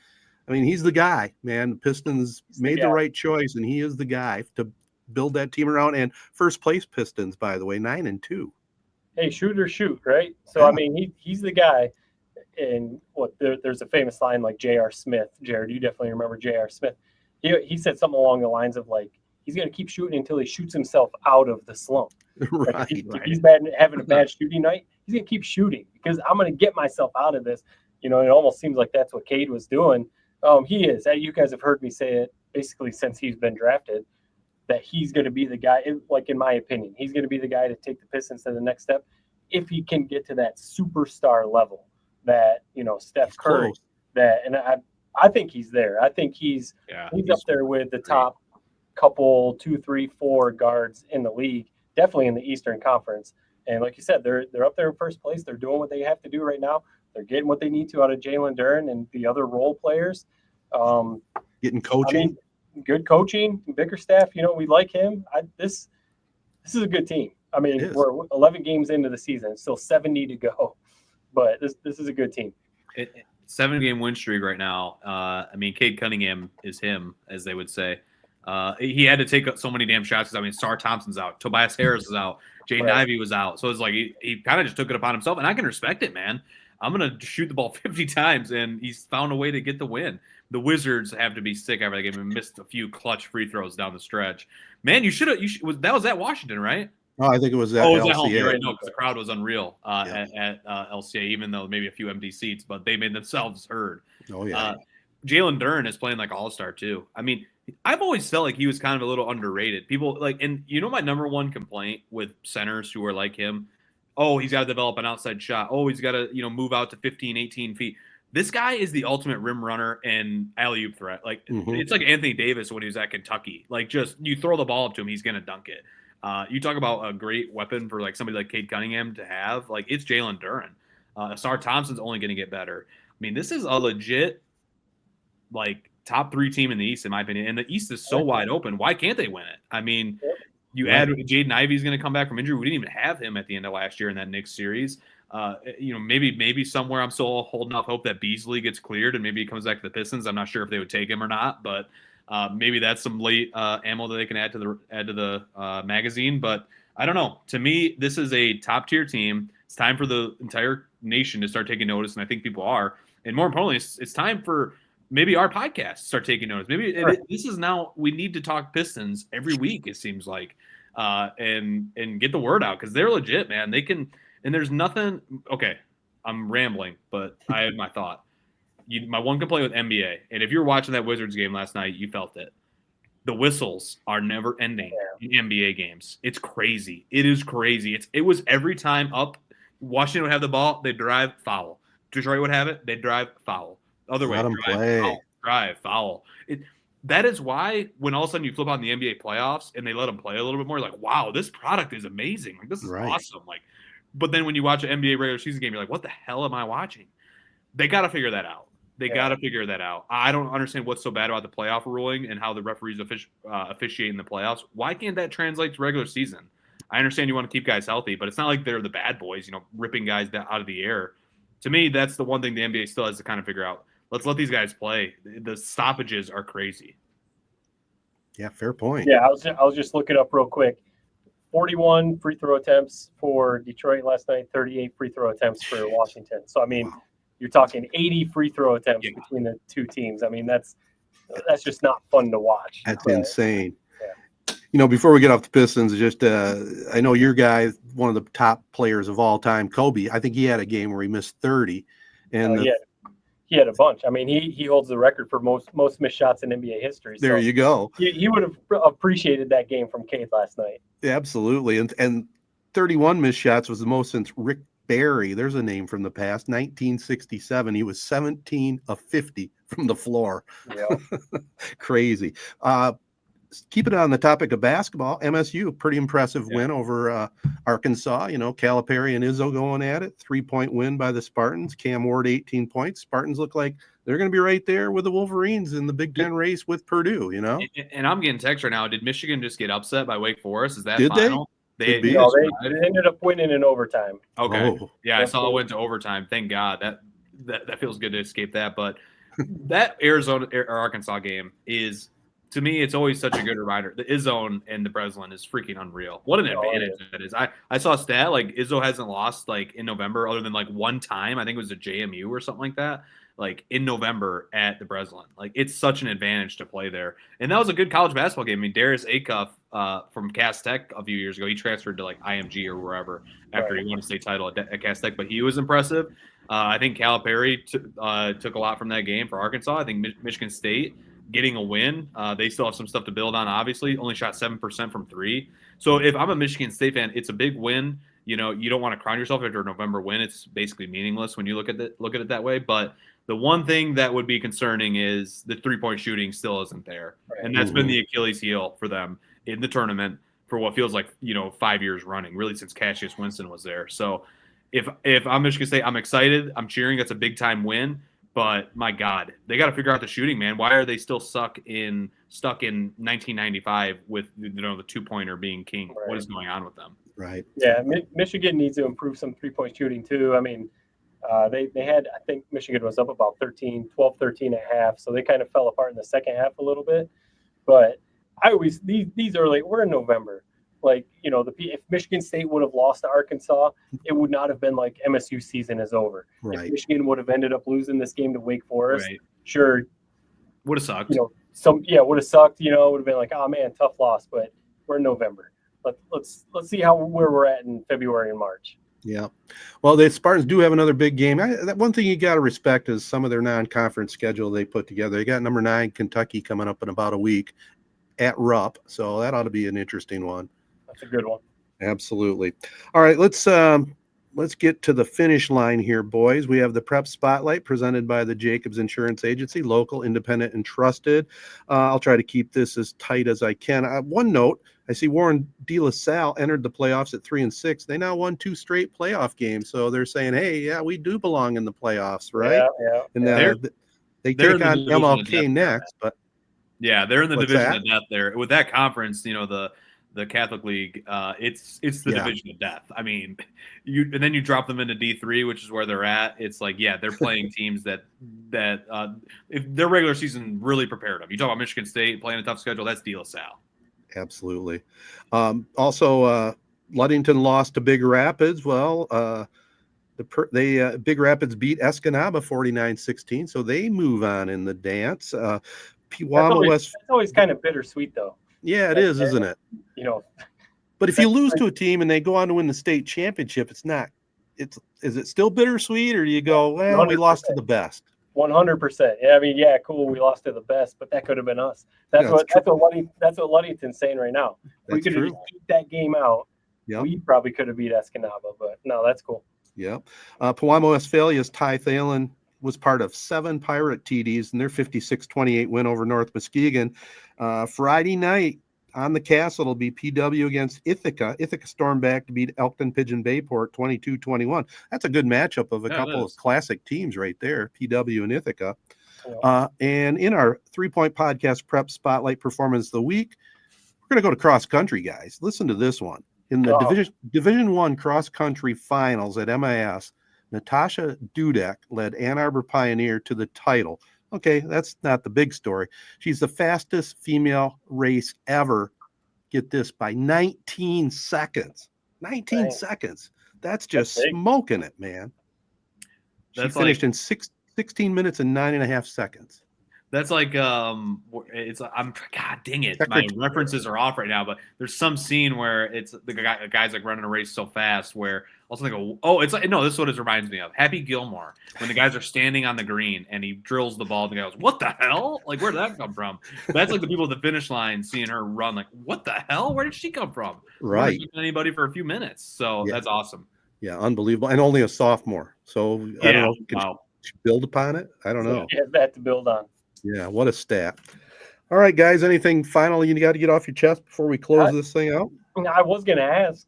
[SPEAKER 1] I mean, he's the guy, man. The Pistons made the right choice, and he is the guy to build that team around. And first place Pistons, by the way, 9-2.
[SPEAKER 2] Hey, shoot or shoot, right? So, I mean, he's the guy. And there's a famous line like J.R. Smith. Jared, you definitely remember J.R. Smith. He said something along the lines of he's going to keep shooting until he shoots himself out of the slump.
[SPEAKER 1] Right.
[SPEAKER 2] If he's having a bad shooting night, he's going to keep shooting because I'm going to get myself out of this. It almost seems like that's what Cade was doing. He is. You guys have heard me say it basically since he's been drafted, that he's going to be the guy, in my opinion, he's going to be the guy to take the Pistons to the next step if he can get to that superstar level that, Steph Curry, and I think he's there. I think he's up there with the top couple 2, 3, 4 guards in the league, definitely in the Eastern Conference. And like you said, they're up there in first place. They're doing what they have to do right now. They're getting what they need to out of Jalen Duren and the other role players.
[SPEAKER 1] Getting coaching,
[SPEAKER 2] good coaching, Bickerstaff. We like him. This is a good team. I mean, we're 11 games into the season, still 70 to go, but this is a good team.
[SPEAKER 3] 7-game win streak right now. I mean, Cade Cunningham is him, as they would say. He had to take so many damn shots. I mean, Sar Thompson's out, Tobias Harris is out, Jaden Ivey was out. So it's like he kind of just took it upon himself, and I can respect it, man. I'm gonna shoot the ball 50 times, and he's found a way to get the win. The Wizards have to be sick after that game and missed a few clutch free throws down the stretch. Man, you should have. That was at Washington, right?
[SPEAKER 1] Oh, I think it was at
[SPEAKER 3] LCA.
[SPEAKER 1] LCA.
[SPEAKER 3] Home. You're right, no, because the crowd was unreal at LCA, even though maybe a few empty seats, but they made themselves heard.
[SPEAKER 1] Oh yeah.
[SPEAKER 3] Jalen Duren is playing like all-star too. I mean, I've always felt like he was kind of a little underrated. People like, and my number one complaint with centers who are like him, oh, he's got to develop an outside shot. Oh, he's got to, move out to 15, 18 feet. This guy is the ultimate rim runner and alley-oop threat. Like, It's like Anthony Davis when he was at Kentucky. Like, just you throw the ball up to him, he's going to dunk it. You talk about a great weapon for like somebody like Cade Cunningham to have. Like, it's Jalen Duren. Sar Thompson's only going to get better. I mean, this is a legit, like, top 3 team in the East, in my opinion. And the East is so wide open. Why can't they win it? I mean, you add Jaden Ivey's going to come back from injury. We didn't even have him at the end of last year in that Knicks series. Maybe somewhere I'm still holding out hope that Beasley gets cleared and maybe he comes back to the Pistons. I'm not sure if they would take him or not, but maybe that's some late ammo that they can add to the magazine. But I don't know. To me, this is a top tier team. It's time for the entire nation to start taking notice, and I think people are. And more importantly, it's time for maybe our podcast start taking notice. Maybe this is now we need to talk Pistons every week. It seems like, and get the word out because they're legit, man. They can. And there's nothing. Okay, I'm rambling, but I had my thought. My one complaint with NBA, and if you were watching that Wizards game last night, you felt it. The whistles are never ending in NBA games. It's crazy. It is crazy. It was every time up. Washington would have the ball, they drive, foul. Detroit would have it, they drive, foul. Other way, drive, foul. That is why when all of a sudden you flip on the NBA playoffs and they let them play a little bit more, you're like, wow, this product is amazing. Like, this is awesome. Like, but then when you watch an NBA regular season game, you're like, what the hell am I watching? They got to figure that out. They got to figure that out. I don't understand what's so bad about the playoff ruling and how the referees officiate in the playoffs. Why can't that translate to regular season? I understand you want to keep guys healthy, but it's not like they're the bad boys, ripping guys out of the air. To me, that's the one thing the NBA still has to kind of figure out. Let's let these guys play. The stoppages are crazy.
[SPEAKER 1] Yeah, fair point.
[SPEAKER 2] Yeah, I was just looking up real quick. 41 free throw attempts for Detroit last night, 38 free throw attempts for Washington. So, I mean, you're talking 80 free throw attempts between the two teams. I mean, that's just not fun to watch.
[SPEAKER 1] That's insane. Yeah. Before we get off the Pistons, just I know your guy, one of the top players of all time, Kobe. I think he had a game where he missed 30. And
[SPEAKER 2] he had a bunch. I mean, he holds the record for most missed shots in NBA history.
[SPEAKER 1] There you go.
[SPEAKER 2] He would have appreciated that game from Cade last night.
[SPEAKER 1] Absolutely. And 31 missed shots was the most since Rick Barry. There's a name from the past. 1967. He was 17 of 50 from the floor.
[SPEAKER 2] Yeah.
[SPEAKER 1] Crazy. Keep it on the topic of basketball. MSU, pretty impressive win over Arkansas. Calipari and Izzo going at it. 3-point win by the Spartans. Cam Ward, 18 points. Spartans look like they're going to be right there with the Wolverines in the Big Ten race with Purdue,
[SPEAKER 3] And I'm getting text right now. Did Michigan just get upset by Wake Forest? Is that
[SPEAKER 1] Did
[SPEAKER 3] final?
[SPEAKER 2] They ended up winning in overtime.
[SPEAKER 3] Okay. I saw it went to overtime. Thank God. That feels good to escape that. But that Arizona or Arkansas game is, to me, it's always such a good reminder. The Izzo and the Breslin is freaking unreal. What an advantage that is. I saw a stat, like, Izzo hasn't lost, like, in November other than, like, one time. I think it was a JMU or something like that, like, in November at the Breslin. Like, it's such an advantage to play there. And that was a good college basketball game. I mean, Darius Acuff from Cass Tech a few years ago, he transferred to, like, IMG or wherever after he won a state title at Cass Tech, but he was impressive. I think Calipari took a lot from that game for Arkansas. I think Michigan State getting a win. They still have some stuff to build on, obviously. Only shot 7% from 3. So if I'm a Michigan State fan, it's a big win. You don't want to crown yourself after a November win. It's basically meaningless when you look at it that way. But the one thing that would be concerning is the 3-point shooting still isn't there. Right. And that's been the Achilles heel for them in the tournament for what feels like, 5 years running, really since Cassius Winston was there. So if I'm Michigan State, I'm excited. I'm cheering. That's a big-time win. But my God, they got to figure out the shooting, man. Why are they still stuck in 1995 with the 2-pointer being king? Right. What is going on with them?
[SPEAKER 1] Right.
[SPEAKER 2] Yeah, Michigan needs to improve some 3-point shooting too. I mean, they had, I think Michigan was up about 12, 13 at half, so they kind of fell apart in the second half a little bit. But these are like, we're in November. Like, if Michigan State would have lost to Arkansas, it would not have been like MSU season is over.
[SPEAKER 1] Right.
[SPEAKER 2] If Michigan would have ended up losing this game to Wake Forest,
[SPEAKER 3] Right.
[SPEAKER 2] sure,
[SPEAKER 3] would have sucked.
[SPEAKER 2] Would have sucked. Would have been like, oh man, tough loss. But we're in November. Let's see where we're at in February and March.
[SPEAKER 1] Yeah. Well, the Spartans do have another big game. That one thing you got to respect is some of their non-conference schedule they put together. They got number 9 Kentucky coming up in about a week at Rupp, so that ought to be an interesting one.
[SPEAKER 2] That's a good one.
[SPEAKER 1] Absolutely. All right, let's get to the finish line here, boys. We have the Prep Spotlight presented by the Jacobs Insurance Agency, local, independent, and trusted. I'll try to keep this as tight as I can. One note, I see Warren De La Salle entered the playoffs at 3-6. They now won 2 straight playoff games, so they're saying, hey, yeah, we do belong in the playoffs, right?
[SPEAKER 2] Yeah.
[SPEAKER 1] And they take on MLK next, but
[SPEAKER 3] yeah, they're in the
[SPEAKER 1] What's
[SPEAKER 3] division
[SPEAKER 1] that?
[SPEAKER 3] of death there. With that conference, the Catholic League, it's the division of death. I mean, and then you drop them into D3, which is where they're at. It's like, yeah, they're playing teams that if their regular season really prepared them. You talk about Michigan State playing a tough schedule, that's De La Salle.
[SPEAKER 1] Absolutely. Also, Ludington lost to Big Rapids. Well, Big Rapids beat Escanaba 49-16, so they move on in the dance. Pewaukee West.
[SPEAKER 2] That's always kind of bittersweet, though.
[SPEAKER 1] Yeah, it is, isn't it? But if you lose to a team and they go on to win the state championship, is it still bittersweet, or do you go, well, 100%. We lost to the best?
[SPEAKER 2] 100%. Yeah, I mean, yeah, cool, we lost to the best, but that could have been us. That's what Ludington's saying right now. We could have just beat that game out. Yep. We probably could have beat Escanaba, but no, that's cool.
[SPEAKER 1] Yeah. Pewamo Westphalia's Ty Thalen was part of 7 Pirate TDs in their 56-28 win over North Muskegon. Friday night on the Castle, it'll be PW against Ithaca. Ithaca stormed back to beat Elkton Pigeon Bayport 22-21. That's a good matchup of a couple of classic teams right there, PW and Ithaca. Yeah. And in our 3-Point Podcast Prep Spotlight Performance of the Week, we're going to go to cross country, guys. Listen to this one. In the Division 1 cross country finals at MIS, Natasha Dudek led Ann Arbor Pioneer to the title. Okay, that's not the big story. She's the fastest female race ever. Get this, by 19 seconds. 19 seconds. That's just smoking it, man. She finished in 16 minutes and 9.5 seconds.
[SPEAKER 3] That's like God dang it, my references are off right now. But there's some scene where it's the guy's like running a race so fast where also they go, oh, it's like, no, this is what it reminds me of. Happy Gilmore, when the guys are standing on the green and he drills the ball and the guy goes, what the hell? Like, where did that come from? That's like the people at the finish line seeing her run, like, what the hell? Where did she come from?
[SPEAKER 1] Right.
[SPEAKER 3] Anybody for a few minutes. So that's awesome.
[SPEAKER 1] Yeah, unbelievable. And only a sophomore. So I don't know. Can she build upon it? I don't know.
[SPEAKER 2] Yeah, that to build on.
[SPEAKER 1] Yeah, what a stat. All right, guys, anything final you got to get off your chest before we close this thing out?
[SPEAKER 2] I was going to ask,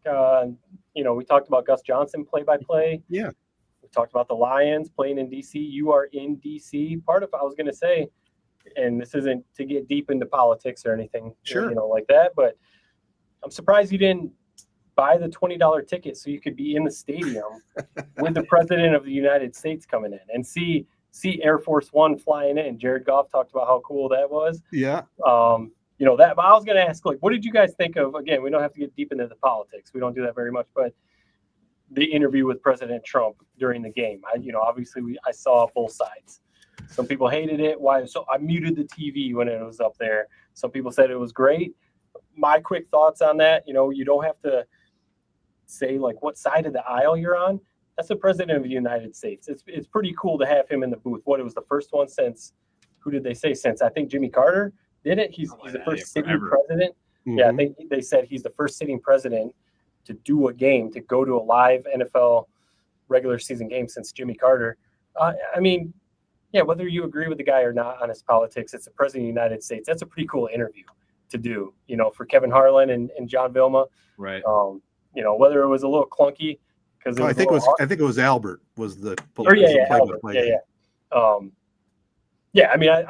[SPEAKER 2] we talked about Gus Johnson play-by-play.
[SPEAKER 1] Yeah.
[SPEAKER 2] We talked about the Lions playing in D.C. You are in D.C. Part of I was going to say, and this isn't to get deep into politics or anything, like that, but I'm surprised you didn't buy the $20 ticket so you could be in the stadium with the President of the United States coming in and see Air Force One flying in. Jared Goff talked about how cool that was.
[SPEAKER 1] Yeah.
[SPEAKER 2] That. But I was going to ask, like, what did you guys think of? Again, we don't have to get deep into the politics. We don't do that very much. But the interview with President Trump during the game. Obviously, I saw both sides. Some people hated it. Why? So I muted the TV when it was up there. Some people said it was great. My quick thoughts on that. You don't have to say like what side of the aisle you're on. That's the President of the United States. It's pretty cool to have him in the booth. It was the first one since, who did they say since? I think Jimmy Carter did it. He's the first sitting president. Mm-hmm. Yeah, I think they said he's the first sitting president to do a game, to go to a live NFL regular season game since Jimmy Carter. Whether you agree with the guy or not on his politics, it's the President of the United States. That's a pretty cool interview to do, for Kevin Harlan and John Vilma.
[SPEAKER 3] Right.
[SPEAKER 2] Whether it was a little clunky,
[SPEAKER 1] I think it was Albert was the
[SPEAKER 2] Albert. I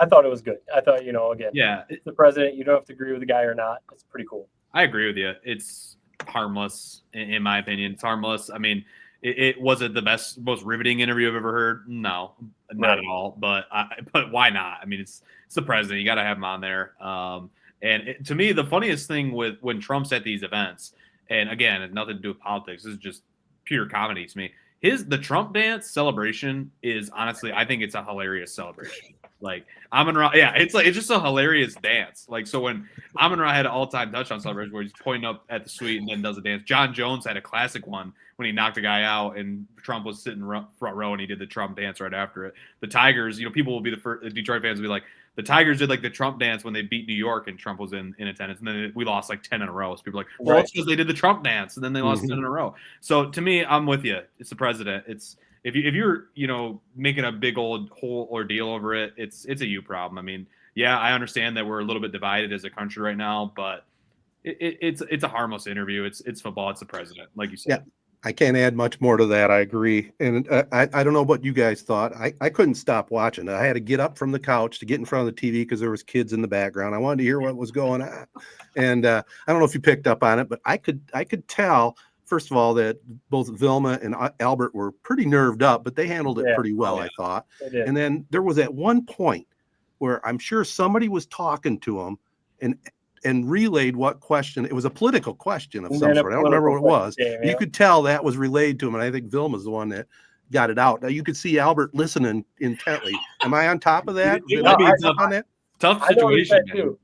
[SPEAKER 2] thought it was good. I thought, again, it's the president. You don't have to agree with the guy or not. It's pretty cool.
[SPEAKER 3] I agree with you. It's harmless, in my opinion. It's harmless. I mean, it was it the most riveting interview I've ever heard? No, not at all. But why not? I mean, it's the president. You got to have him on there. And to me, the funniest thing with when Trump's at these events, and again, it's nothing to do with politics. This is just pure comedy to me. The Trump dance celebration is honestly, I think it's a hilarious celebration. Like Amon-Ra, yeah, it's just a hilarious dance. Like, so when Amon-Ra had an all-time touchdown celebration where he's pointing up at the suite and then does a dance. John Jones had a classic one when he knocked a guy out and Trump was sitting front row and he did the Trump dance right after it. The Tigers, people will be the Detroit fans will be like, the Tigers did like the Trump dance when they beat New York and Trump was in attendance. And then we lost like 10 in a row. So people are like, well, it's because they did the Trump dance and then they lost 10 in a row. So to me, I'm with you. It's the president. It's if you're making a big old whole ordeal over it, it's a you problem. I mean, yeah, I understand that we're a little bit divided as a country right now, but it's a harmless interview. It's football. It's the president, like you said.
[SPEAKER 1] Yeah. I can't add much more to that. I agree. And I don't know what you guys thought. I couldn't stop watching it. I had to get up from the couch to get in front of the TV because there was kids in the background. I wanted to hear what was going on. And I don't know if you picked up on it, but I could tell, first of all, that both Vilma and Albert were pretty nerved up, but they handled it pretty well, I thought. And then there was at one point where I'm sure somebody was talking to them and relayed what question. It was a political question of some sort. I don't remember what it was. You could tell that was relayed to him, and I think Vilma's the one that got it out. Now you could see Albert listening intently. Am I on top of that?
[SPEAKER 3] Tough situation
[SPEAKER 2] too.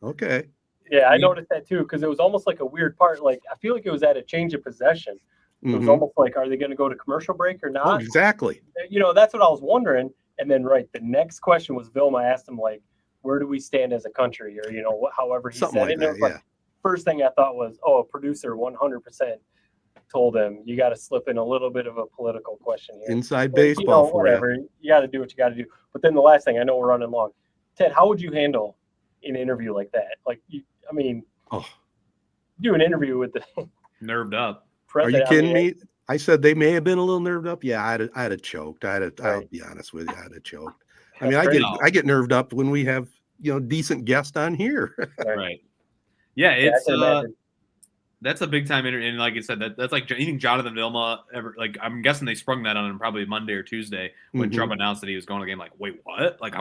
[SPEAKER 1] Okay.
[SPEAKER 2] Yeah, I noticed that too because it was almost like a weird part. Like I feel like it was at a change of possession. It was almost like, are they going to go to commercial break or not?
[SPEAKER 1] Oh, exactly.
[SPEAKER 2] That's what I was wondering. And then the next question was Vilma asked him like, where do we stand as a country, or however he
[SPEAKER 1] something
[SPEAKER 2] said
[SPEAKER 1] like
[SPEAKER 2] it.
[SPEAKER 1] That,
[SPEAKER 2] like, first thing I thought was, a producer 100% told him you got to slip in a little bit of a political question here.
[SPEAKER 1] Inside baseball for
[SPEAKER 2] whatever. You got to do what you got to do. But then the last thing, I know we're running long. Ted, how would you handle an interview like that? Like, do an interview with the
[SPEAKER 3] nerved up.
[SPEAKER 1] President. Are you kidding me? I said they may have been a little nerved up. Yeah, I'd have choked. I'll be honest with you, I'd have choked. I mean, I get nerved up when we have decent guests on here.
[SPEAKER 3] Right. Yeah, it's that's a big time interview, and like I said, that's like you think Jonathan Vilma ever like I'm guessing they sprung that on him probably Monday or Tuesday when Trump announced that he was going to the game. Like, wait, what? Like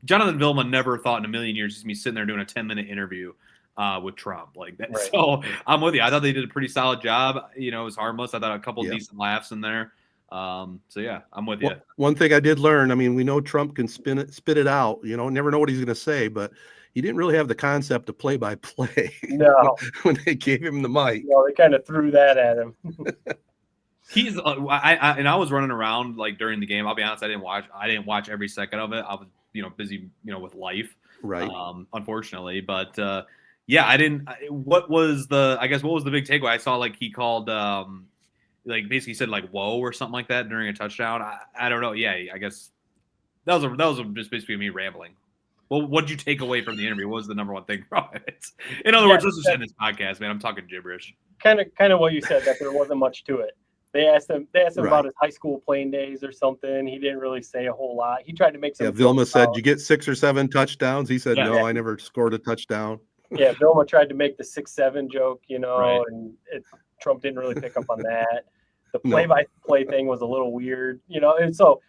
[SPEAKER 3] Jonathan Vilma never thought in a million years just me sitting there doing a 10-minute interview with Trump like that. Right. So I'm with you. I thought they did a pretty solid job. It was harmless. I thought a couple decent laughs in there. So yeah, I'm with you.
[SPEAKER 1] One thing I did learn, I mean, we know Trump can spit it out, never know what he's going to say, but he didn't really have the concept of play-by-play.
[SPEAKER 2] No.
[SPEAKER 1] when they gave him the mic.
[SPEAKER 2] No, they kind of threw that at him.
[SPEAKER 3] He's I was running around like during the game. I'll be honest, I didn't watch every second of it. I was, busy, with life.
[SPEAKER 1] Right.
[SPEAKER 3] Unfortunately, but yeah, I didn't. What was the big takeaway? I saw like he called like basically said like whoa or something like that during a touchdown. I don't know. Yeah, I guess that was just basically me rambling. Well, what did you take away from the interview? What was the number one thing from it? In other words, let's just end this podcast, man. I'm talking gibberish.
[SPEAKER 2] Kind of what you said, that there wasn't much to it. They asked him about his high school playing days or something. He didn't really say a whole lot. He tried to make some.
[SPEAKER 1] Yeah, Vilma said, "You get 6 or 7 touchdowns." He said, "No, I never scored a touchdown."
[SPEAKER 2] Yeah, Vilma tried to make the 6-7 joke, and Trump didn't really pick up on that. The play-by-play thing was a little weird, and so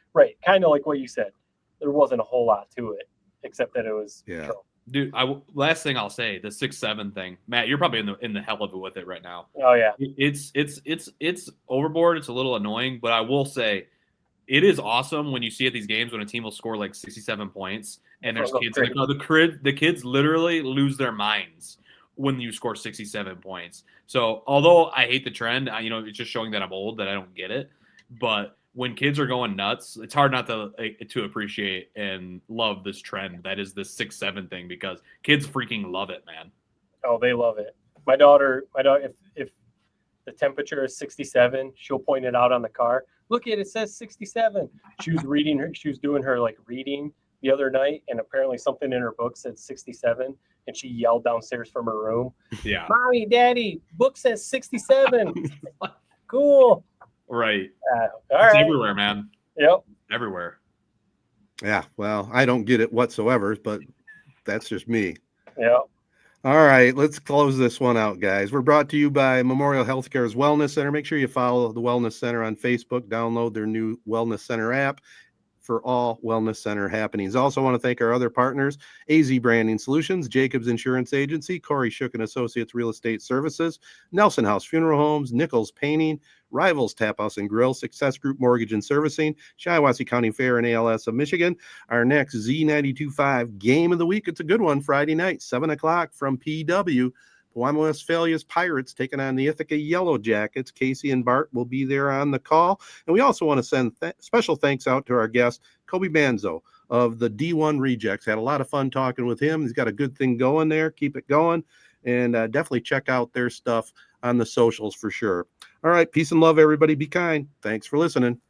[SPEAKER 2] kind of like what you said. There wasn't a whole lot to it, except that it was Trump.
[SPEAKER 3] Dude, last thing I'll say, the 6-7 thing, Matt, you're probably in the hell of it with it right now.
[SPEAKER 2] Oh yeah,
[SPEAKER 3] it's overboard. It's a little annoying, but I will say, it is awesome when you see at these games when a team will score like 67 points and there's kids like the kids literally lose their minds when you score 67 points. So although I hate the trend, it's just showing that I'm old, that I don't get it. But when kids are going nuts, it's hard not to appreciate and love this trend that is this 6-7 thing, because kids freaking love it, man.
[SPEAKER 2] Oh, they love it. My daughter, if the temperature is 67, she'll point it out on the car. Look at it, says 67. She was doing her like reading the other night, and apparently something in her book said 67, and she yelled downstairs from her room.
[SPEAKER 3] Yeah.
[SPEAKER 2] Mommy, Daddy, book says 67. Cool.
[SPEAKER 3] Right.
[SPEAKER 2] All right.
[SPEAKER 3] Everywhere, man.
[SPEAKER 2] Yep.
[SPEAKER 3] Everywhere.
[SPEAKER 1] Yeah. Well, I don't get it whatsoever, but that's just me.
[SPEAKER 2] Yeah.
[SPEAKER 1] All right. Let's close this one out, guys. We're brought to you by Memorial Healthcare's Wellness Center. Make sure you follow the Wellness Center on Facebook. Download their new Wellness Center app. for all wellness center happenings. Also want to thank our other partners, AZee Branding Solutions, Jacobs Insurance Agency, Kori Shook and Associates Real Estate Services, Nelson House Funeral Homes, Nichols Painting, Rivals Taphouse and Grille, Success Group Mortgage and Servicing, Shiawassee County Fair and ALS of Michigan. Our next Z92.5 game of the week, it's a good one, Friday night, 7 o'clock from PW. Pewaukee, Westphalia's Pirates taking on the Ithaca Yellow Jackets. Casey and Bart will be there on the call. And we also want to send special thanks out to our guest, Kobe Manzo of the D1 Rejects. Had a lot of fun talking with him. He's got a good thing going there. Keep it going. And definitely check out their stuff on the socials for sure. All right. Peace and love, everybody. Be kind. Thanks for listening.